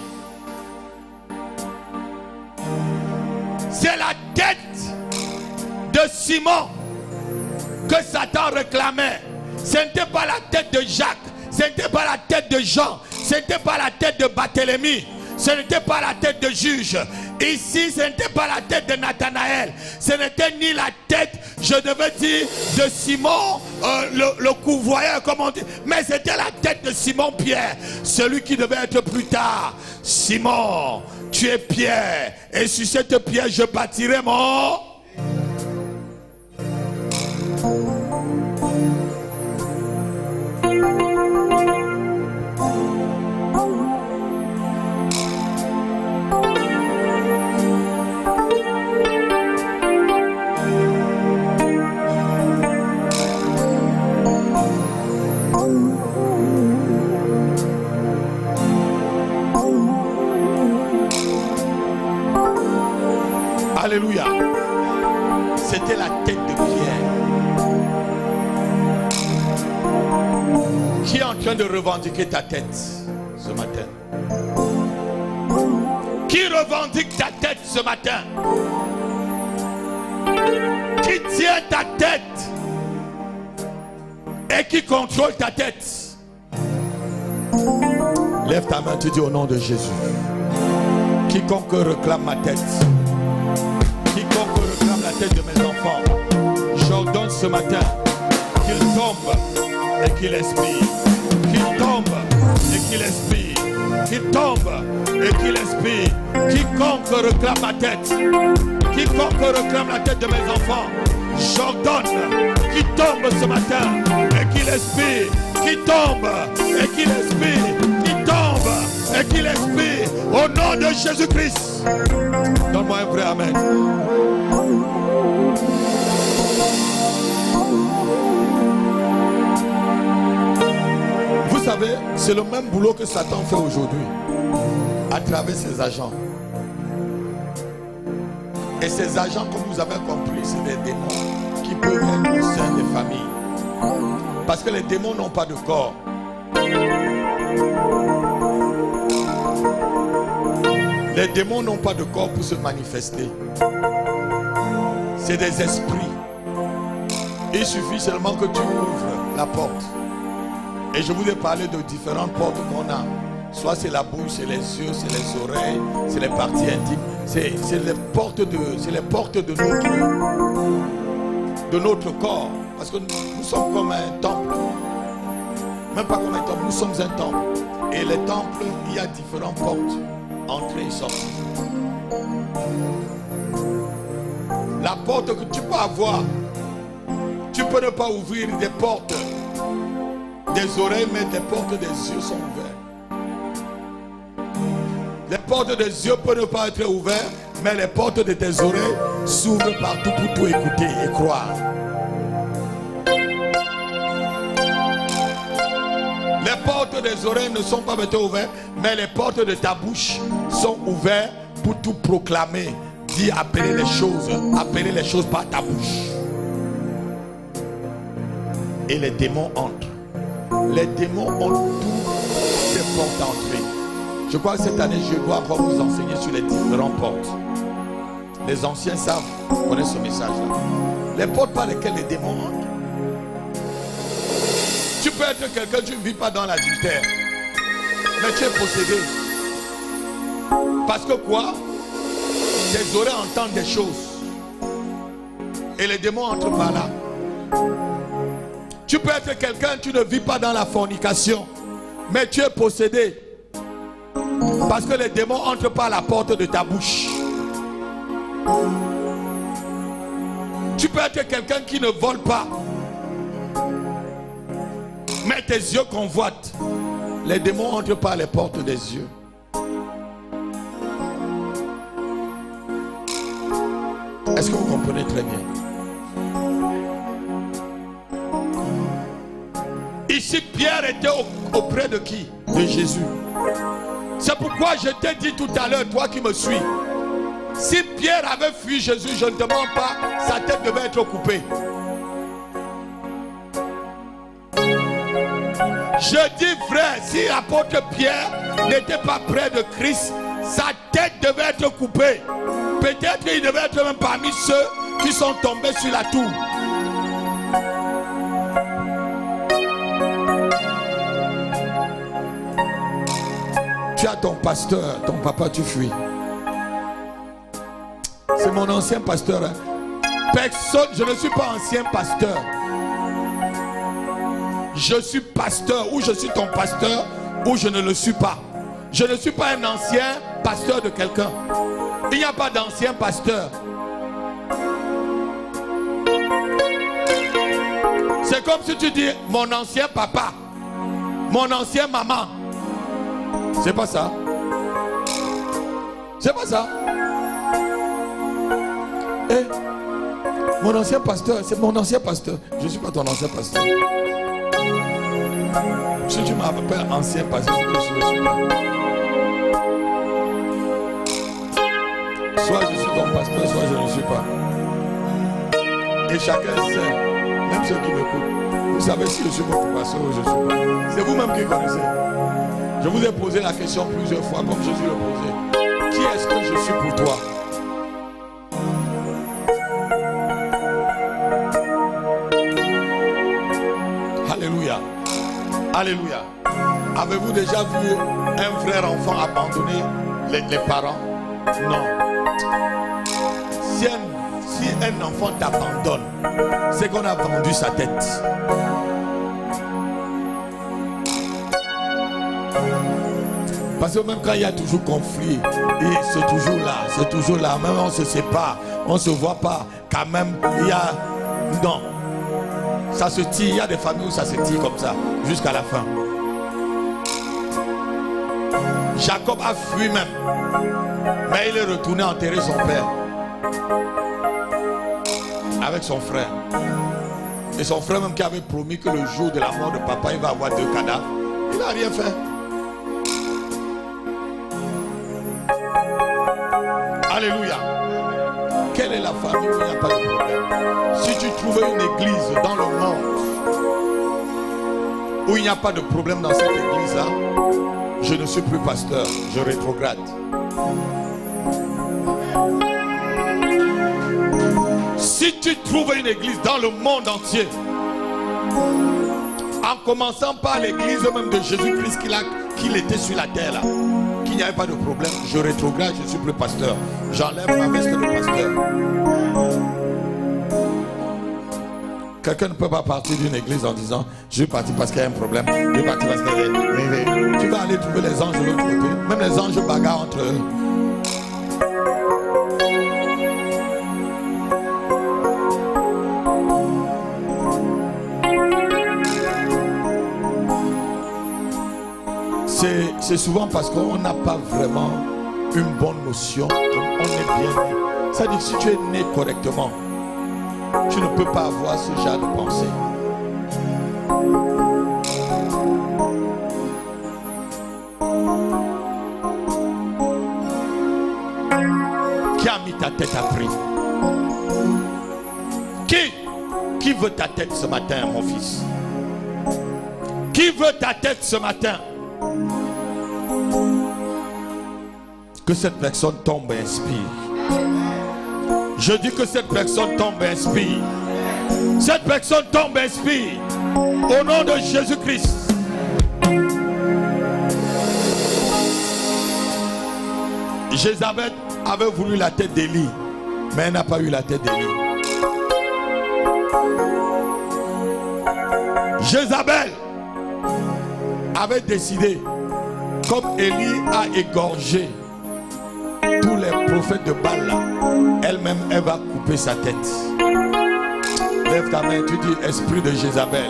c'est la tête de Simon que Satan réclamait. Ce n'était pas la tête de Jacques, ce n'était pas la tête de Jean, ce n'était pas la tête de Barthélemy, ce n'était pas la tête de juge. Ici, ce n'était pas la tête de Nathanaël, ce n'était ni la tête, je devais dire, de Simon, le courvoyeur, comme on dit, mais c'était la tête de Simon Pierre, celui qui devait être plus tard. Simon, tu es Pierre, et sur cette pierre, je bâtirai mon... Alléluia. C'était la tête de Pierre qui est en train de revendiquer ta tête ce matin. Qui revendique ta tête ce matin? Qui tient ta tête et qui contrôle ta tête? Lève ta main, tu dis au nom de Jésus. Quiconque réclame ma tête, quiconque réclame la tête de mes enfants, j'ordonne ce matin qu'il tombe et qu'il expire. Qu'il tombe et qu'il expire. Qu'il tombe et qu'il expire. Quiconque réclame ma tête, quiconque réclame la tête de mes enfants, j'ordonne qu'il tombe ce matin et qu'il expire. Qu'il tombe et qu'il expire. Qu'il tombe et qu'il expire. Au nom de Jésus-Christ. Donne-moi un vrai amen. Vous savez, c'est le même boulot que Satan fait aujourd'hui à travers ses agents. Et ces agents, comme vous avez compris, c'est des démons qui peuvent être au sein des familles. Parce que les démons n'ont pas de corps. Les démons n'ont pas de corps pour se manifester. C'est des esprits. Il suffit seulement que tu ouvres la porte. Et je vous ai parlé de différentes portes qu'on a. Soit c'est la bouche, c'est les yeux, c'est les oreilles, c'est les parties intimes. C'est les portes de notre corps. Parce que nous sommes comme un temple. Même pas comme un temple, nous sommes un temple. Et les temples, il y a différentes portes. Entrée et sortie. La porte que tu peux avoir, tu peux ne pas ouvrir des portes des oreilles, mais les portes des yeux sont ouvertes. Les portes des yeux peuvent ne pas être ouvertes, mais les portes de tes oreilles s'ouvrent partout pour tout écouter et croire. Les portes des oreilles ne sont pas ouvertes, mais les portes de ta bouche sont ouvertes pour tout proclamer. Dis, appeler les choses par ta bouche. Et les démons entrent. Les démons ont toutes ces portes d'entrée. Je crois que cette année, je dois encore vous enseigner sur les différentes portes. Les anciens savent, connaissent ce message-là. Les portes par lesquelles les démons entrent. Tu peux être quelqu'un, tu ne vis pas dans l'adultère, mais tu es possédé. Parce que quoi? Tes oreilles entendent des choses. Et les démons entrent par là. Tu peux être quelqu'un, tu ne vis pas dans la fornication, mais tu es possédé. Parce que les démons entrent par la porte de ta bouche. Tu peux être quelqu'un qui ne vole pas, mais tes yeux convoitent. Les démons entrent par les portes des yeux. Est-ce que vous comprenez très bien? Ici, Pierre était auprès de qui? De Jésus. C'est pourquoi je t'ai dit tout à l'heure, toi qui me suis, si Pierre avait fui Jésus, je ne te mens pas, sa tête devait être coupée. Je dis frère, si l'apôtre Pierre n'était pas près de Christ, sa tête devait être coupée. Peut-être qu'il devait être même parmi ceux qui sont tombés sur la tour. Tu as ton pasteur, ton papa, tu fuis. C'est mon ancien pasteur. Hein. Personne, je ne suis pas ancien pasteur. Je suis pasteur, ou je suis ton pasteur, ou je ne le suis pas. Je ne suis pas un ancien pasteur de quelqu'un. Il n'y a pas d'ancien pasteur. C'est comme si tu dis mon ancien papa, mon ancien maman. C'est pas ça. C'est pas ça. Eh, mon ancien pasteur, c'est mon ancien pasteur. Je ne suis pas ton ancien pasteur. Si tu m'appelles ancien pasteur, je ne suis pas. Soit je suis ton pasteur, soit je ne suis pas. Et chacun sait, même ceux qui m'écoutent, vous savez si je suis votre pasteur ou je ne suis pas. C'est vous-même qui connaissez. Je vous ai posé la question plusieurs fois, comme Jésus le posait. Qui est-ce que je suis pour toi? Alléluia. Alléluia. Avez-vous déjà vu un frère enfant abandonner les parents? Non. Si un enfant t'abandonne, c'est qu'on a vendu sa tête. Parce que même quand il y a toujours conflit, c'est toujours là, même on se sépare, on ne se voit pas, quand même, il y a... Non. Ça se tire, il y a des familles où ça se tire comme ça, jusqu'à la fin. Jacob a fui même, mais il est retourné enterrer son père avec son frère. Et son frère même qui avait promis que le jour de la mort de papa, il va avoir 2 cadavres. Il n'a rien fait. Alléluia. Quelle est la famille où il n'y a pas de problème? Si tu trouvais une église dans le monde où il n'y a pas de problème dans cette église-là, je ne suis plus pasteur, je rétrograde. Si tu trouves une église dans le monde entier, en commençant par l'église même de Jésus-Christ qu'il était sur la terre là, qu'il n'y avait pas de problème, je rétrograde, je ne suis plus pasteur. J'enlève ma veste de pasteur. Quelqu'un ne peut pas partir d'une église en disant je suis parti parce qu'il y a un problème, je suis parti parce qu'il y a... Tu vas aller trouver les anges de l'autre côté. Même les anges bagarrent entre eux. C'est souvent parce qu'on n'a pas vraiment une bonne notion, on est bien né. C'est-à-dire que si tu es né correctement, tu ne peux pas avoir ce genre de pensée. Qui a mis ta tête à prix? Qui veut ta tête ce matin, mon fils? Qui veut ta tête ce matin? Que cette personne tombe et inspire. Je dis que cette personne tombe et inspire. Cette personne tombe et inspire. Au nom de Jésus-Christ. Jézabel avait voulu la tête d'Élie, mais elle n'a pas eu la tête d'Élie. Jézabel avait décidé, comme Élie a égorgé tous les prophètes de Baal là, elle-même, elle va couper sa tête. Lève ta main, tu dis, esprit de Jézabel,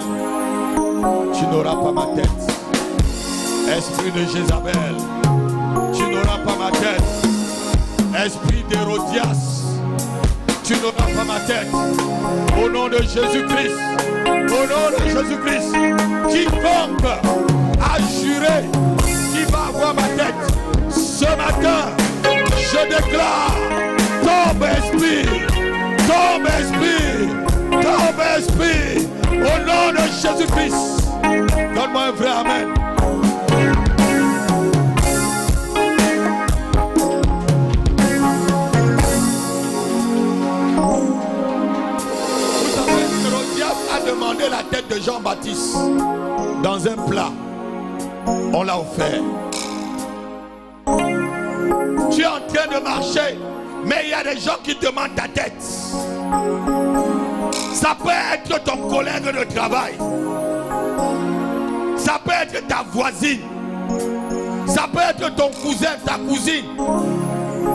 tu n'auras pas ma tête. Esprit de Jézabel, tu n'auras pas ma tête. Esprit d'Hérodias, Tu n'auras pas ma tête. Au nom de Jésus-Christ. Au nom de Jésus-Christ. Quiconque a juré qu'il va avoir ma tête, ce matin, je déclare, tombe esprit, tombe esprit, tombe esprit, au nom de Jésus-Christ. Donne-moi un vrai amen. Demandé la tête de Jean-Baptiste dans un plat. On l'a offert. Tu es en train de marcher, mais il y a des gens qui demandent ta tête. Ça peut être ton collègue de travail. Ça peut être ta voisine. Ça peut être ton cousin, ta cousine.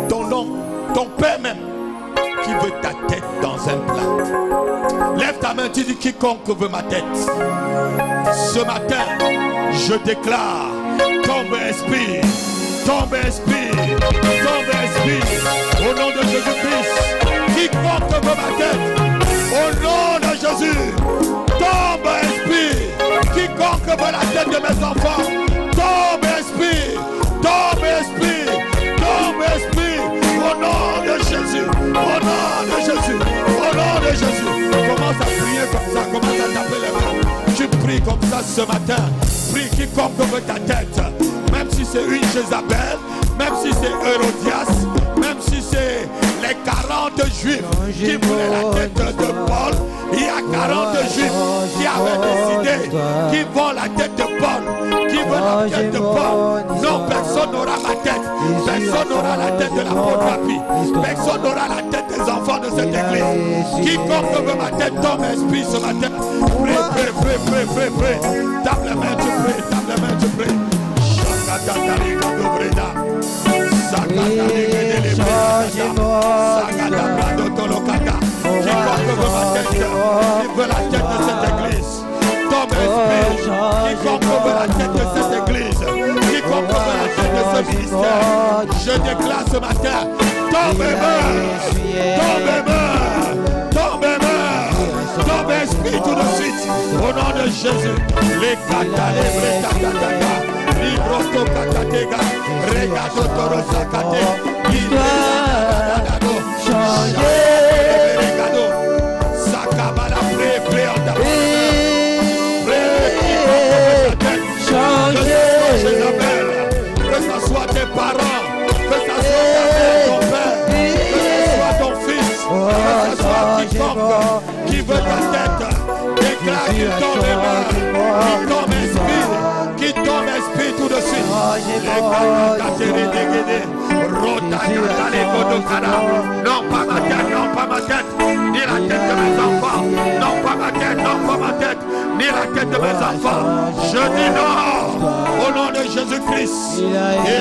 Ton oncle, ton père même, qui veut ta tête dans un plat. Lève ta main, tu dis quiconque veut ma tête. Ce matin, je déclare, tombe esprit, tombe esprit, tombe esprit, au nom de Jésus-Christ. Quiconque veut ma tête, au nom de Jésus, tombe esprit. Quiconque veut la tête de mes enfants, tombe esprit, tombe esprit, tombe esprit, au nom de Jésus, au nom de Jésus, au nom de Jésus. Commence à prier comme ça, commence à taper les mains. Tu pries comme ça ce matin. Prie quiconque veut ta tête. Même si c'est une Jézabel, même si c'est Hérodias, même si c'est les 40 juifs qui voulaient la tête de Paul. Il y a 40 juifs qui avaient décidé qu'ils veulent la tête de Paul, qui veulent la tête de Paul. Non, personne n'aura ma tête. Personne n'aura la tête de la pornographie. Personne n'aura la tête des enfants de cette église. Quiconque veut ma tête, ton esprit ce matin. Prie, prie, prie, prie, prie, prie. Tape les mains, tu pries, tape les mains, tu pries. Quiconque veut ma tête, qui veut la tête de cette église. Ton esprit, quiconque veut la tête de cette église, quiconque veut la tête de ce ministère, je déclare ce matin, tombe esprit tout de suite, au nom de Jésus. Les Libroto Kakatega, Regado Toro Sakate, Regado, Sakabala, pré en ta que ce soit tes parents, que ce soit ton père, que ce soit ton fils, que ce soit quiconque qui veut ta tête, déclare qu'il tombe qui tombe esprit tout de suite. Non pas ma tête, non pas ma tête, ni la tête de mes enfants, non pas ma tête, non pas ma tête, ni la tête de mes enfants. Je dis non, au nom de Jésus-Christ. Et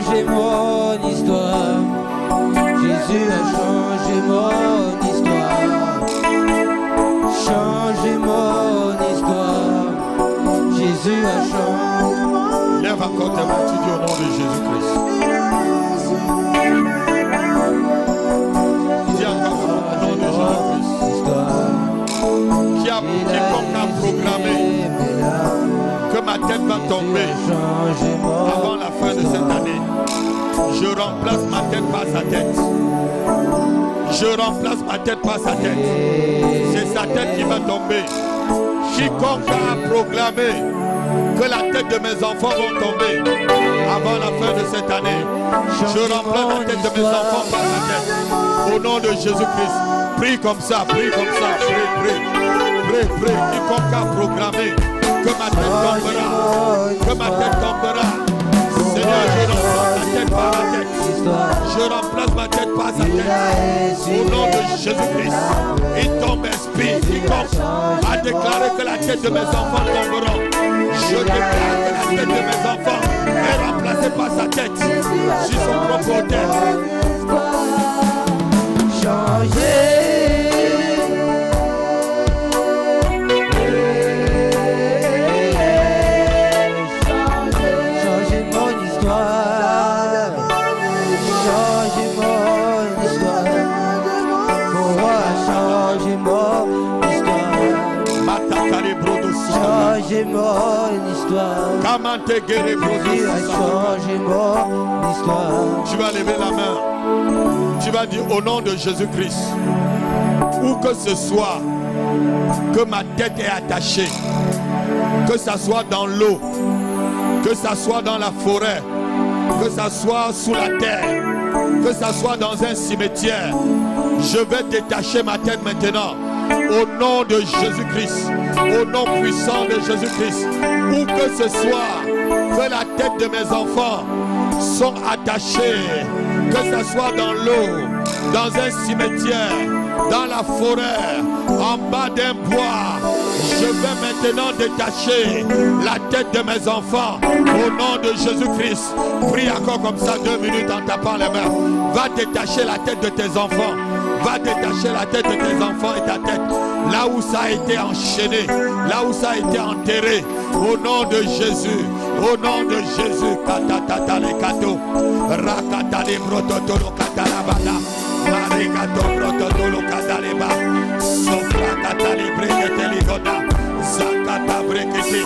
changez mon histoire. Jésus a changé mon histoire. Changez mon histoire. Jésus a changé. Lève encore tes mains, tu dis au nom de Jésus-Christ. Dis encore au nom de Jésus-Christ. Quiconque a programmé que ma tête va tomber avant la fin de cette année, je remplace ma tête par sa tête. Je remplace ma tête par sa tête. C'est sa tête qui va tomber. Quiconque a proclamé que la tête de mes enfants vont tomber avant la fin de cette année, je remplace la tête de mes enfants par sa tête. Au nom de Jésus-Christ, prie comme ça, prie comme ça, prie. Quiconque a proclamé que ma tête tombera, que ma tête tombera. Seigneur, je remplace ma tête par la tête. Je remplace ma tête par sa tête. Au nom de Jésus-Christ, et ton esprit, quiconque a déclaré que la tête de mes enfants tomberont, Je déclare que la tête de mes enfants est remplacée par sa tête sur son propre autel. Changez mon histoire. Comment te guérir, Jésus a changé mon histoire. Tu vas lever la main. Tu vas dire au nom de Jésus-Christ, où que ce soit, que ma tête est attachée, que ça soit dans l'eau, que ça soit dans la forêt, que ça soit sous la terre, que ça soit dans un cimetière, je vais détacher ma tête maintenant. Au nom de Jésus-Christ, au nom puissant de Jésus-Christ, où que ce soit, que la tête de mes enfants sont attachées, que ce soit dans l'eau, dans un cimetière, dans la forêt, en bas d'un bois, je vais maintenant détacher la tête de mes enfants au nom de Jésus-Christ. Prie encore comme ça 2 minutes en tapant les mains. Va détacher la tête de tes enfants. Va détacher la tête de tes enfants et ta tête. Là où ça a été enchaîné, là où ça a été enterré, au nom de Jésus, au nom de Jésus. Katatata les kato, rakata les brototolo katalabada, marigato brototolo kataleba, sofra katali brekete ligoda, zakata brekete.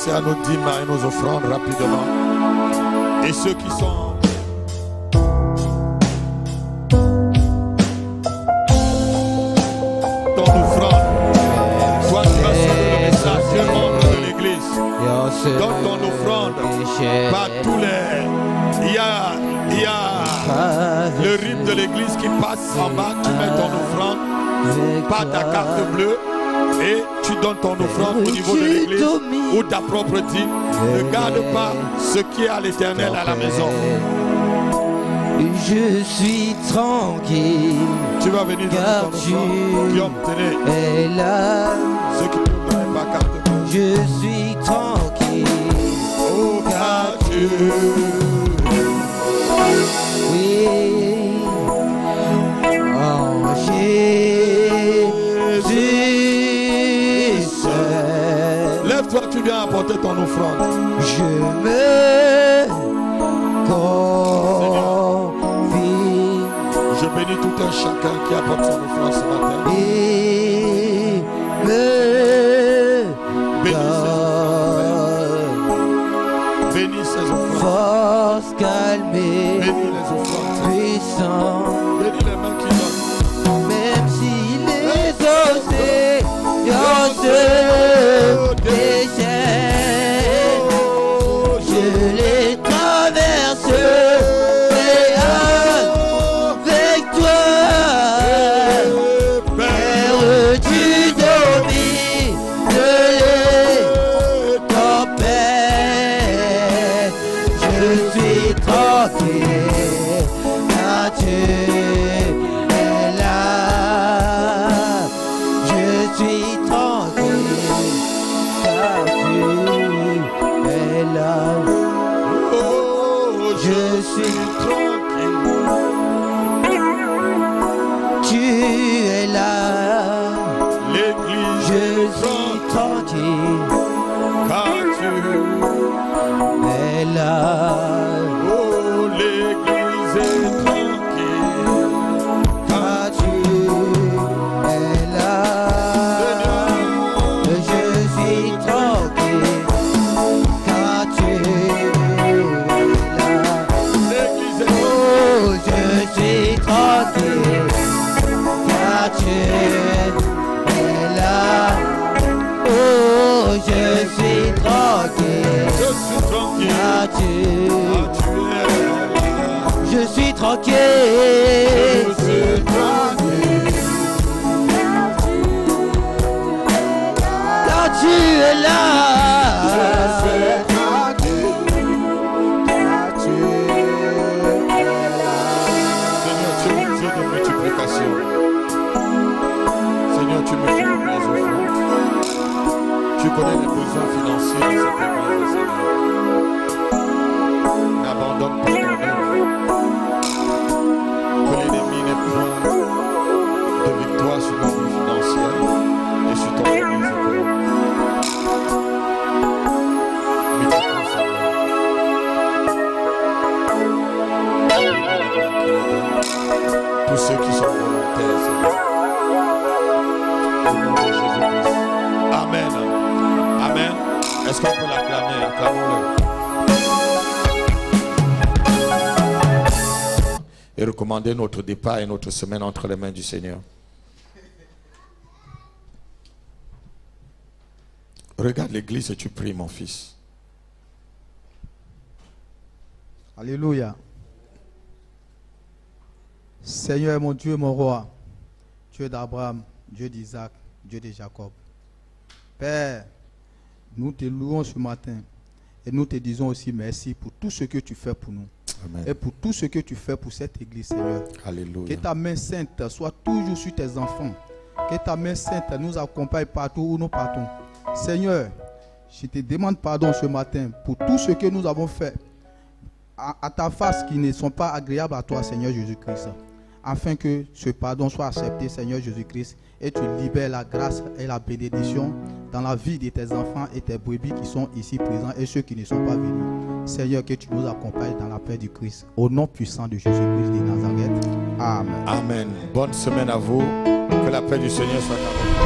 À nos dîmes et nos offrandes rapidement. Et ceux qui sont ton offrande, toi qui vas sauver le message, tu es membre de l'église. Donne ton offrande par tous les. Il y a le rythme de l'église qui passe en bas, tu mets ton offrande par ta carte bleue. Et tu donnes ton offrande au niveau de l'église ou ta propre dîme. Ne garde pas ce qui est à l'Éternel à la maison. Je suis tranquille. Tu vas venir donner ton offrande. Guillaume, tenez. Ceux qui ne donnent pas carte bleue. Je suis tranquille. Oh, car tu. Oui. Oh, Jésus. viens apporter ton offrande. Je me confie. Je bénis tout un chacun qui apporte son offrande ce matin. Et me Bénis donne Bénis ces offrandes. force calmée, Bénis les offrandes. puissant, Bénis les mains qui donnent. même si les océans se déchaînent, je les traverse avec toi. Père, tu domines les tempêtes. Je suis tranquille, car tu es là. Je suis tranquille, car tu es là. Oh, Je suis tranquille. Tu es là. L'église Je est suis tranquille, car tu es là. Oh, l'église est tranquille. Car tu es là. Je suis tranquille, car tu es là. L'église est Oh, je suis tranquille, car tu es là. Oh, je suis tranquille, Je suis tranquille. car tu Ah, tu es là. Je suis tranquille. Je suis tranquille. Car tu es là. Seigneur, tu es un Dieu de multiplication. Seigneur, tu multiplies les offrandes. Tu connais les besoins financiers de cette église, Seigneur. N'abandonne pas ton œuvre. Que l'ennemi n'ait point de victoire sur nos vies financières et sur ton église. Multiplie, Seigneur. Tous ceux qui sont volontaires, Seigneur. Au nom de Jésus-Christ. Amen. Amen. Est-ce qu'on peut l'acclamer? Acclamons-le. Et recommander notre départ et notre semaine entre les mains du Seigneur. Regarde l'église et tu pries, mon fils. Alléluia. Seigneur mon Dieu, mon roi, Dieu d'Abraham, Dieu d'Isaac, Dieu de Jacob. Père, nous te louons ce matin et nous te disons aussi merci pour tout ce que tu fais pour nous. Amen. Et pour tout ce que tu fais pour cette église, Seigneur. Alléluia. Que ta main sainte soit toujours sur tes enfants. Que ta main sainte nous accompagne partout où nous partons. Seigneur, je te demande pardon ce matin pour tout ce que nous avons fait à ta face qui ne sont pas agréables à toi, Seigneur Jésus-Christ. Afin que ce pardon soit accepté, Seigneur Jésus-Christ, et tu libères la grâce et la bénédiction dans la vie de tes enfants et tes brebis qui sont ici présents et ceux qui ne sont pas venus. Seigneur, que tu nous accompagnes dans la paix du Christ. Au nom puissant de Jésus-Christ de Nazareth. Amen. Amen. Bonne semaine à vous. Que la paix du Seigneur soit avec vous.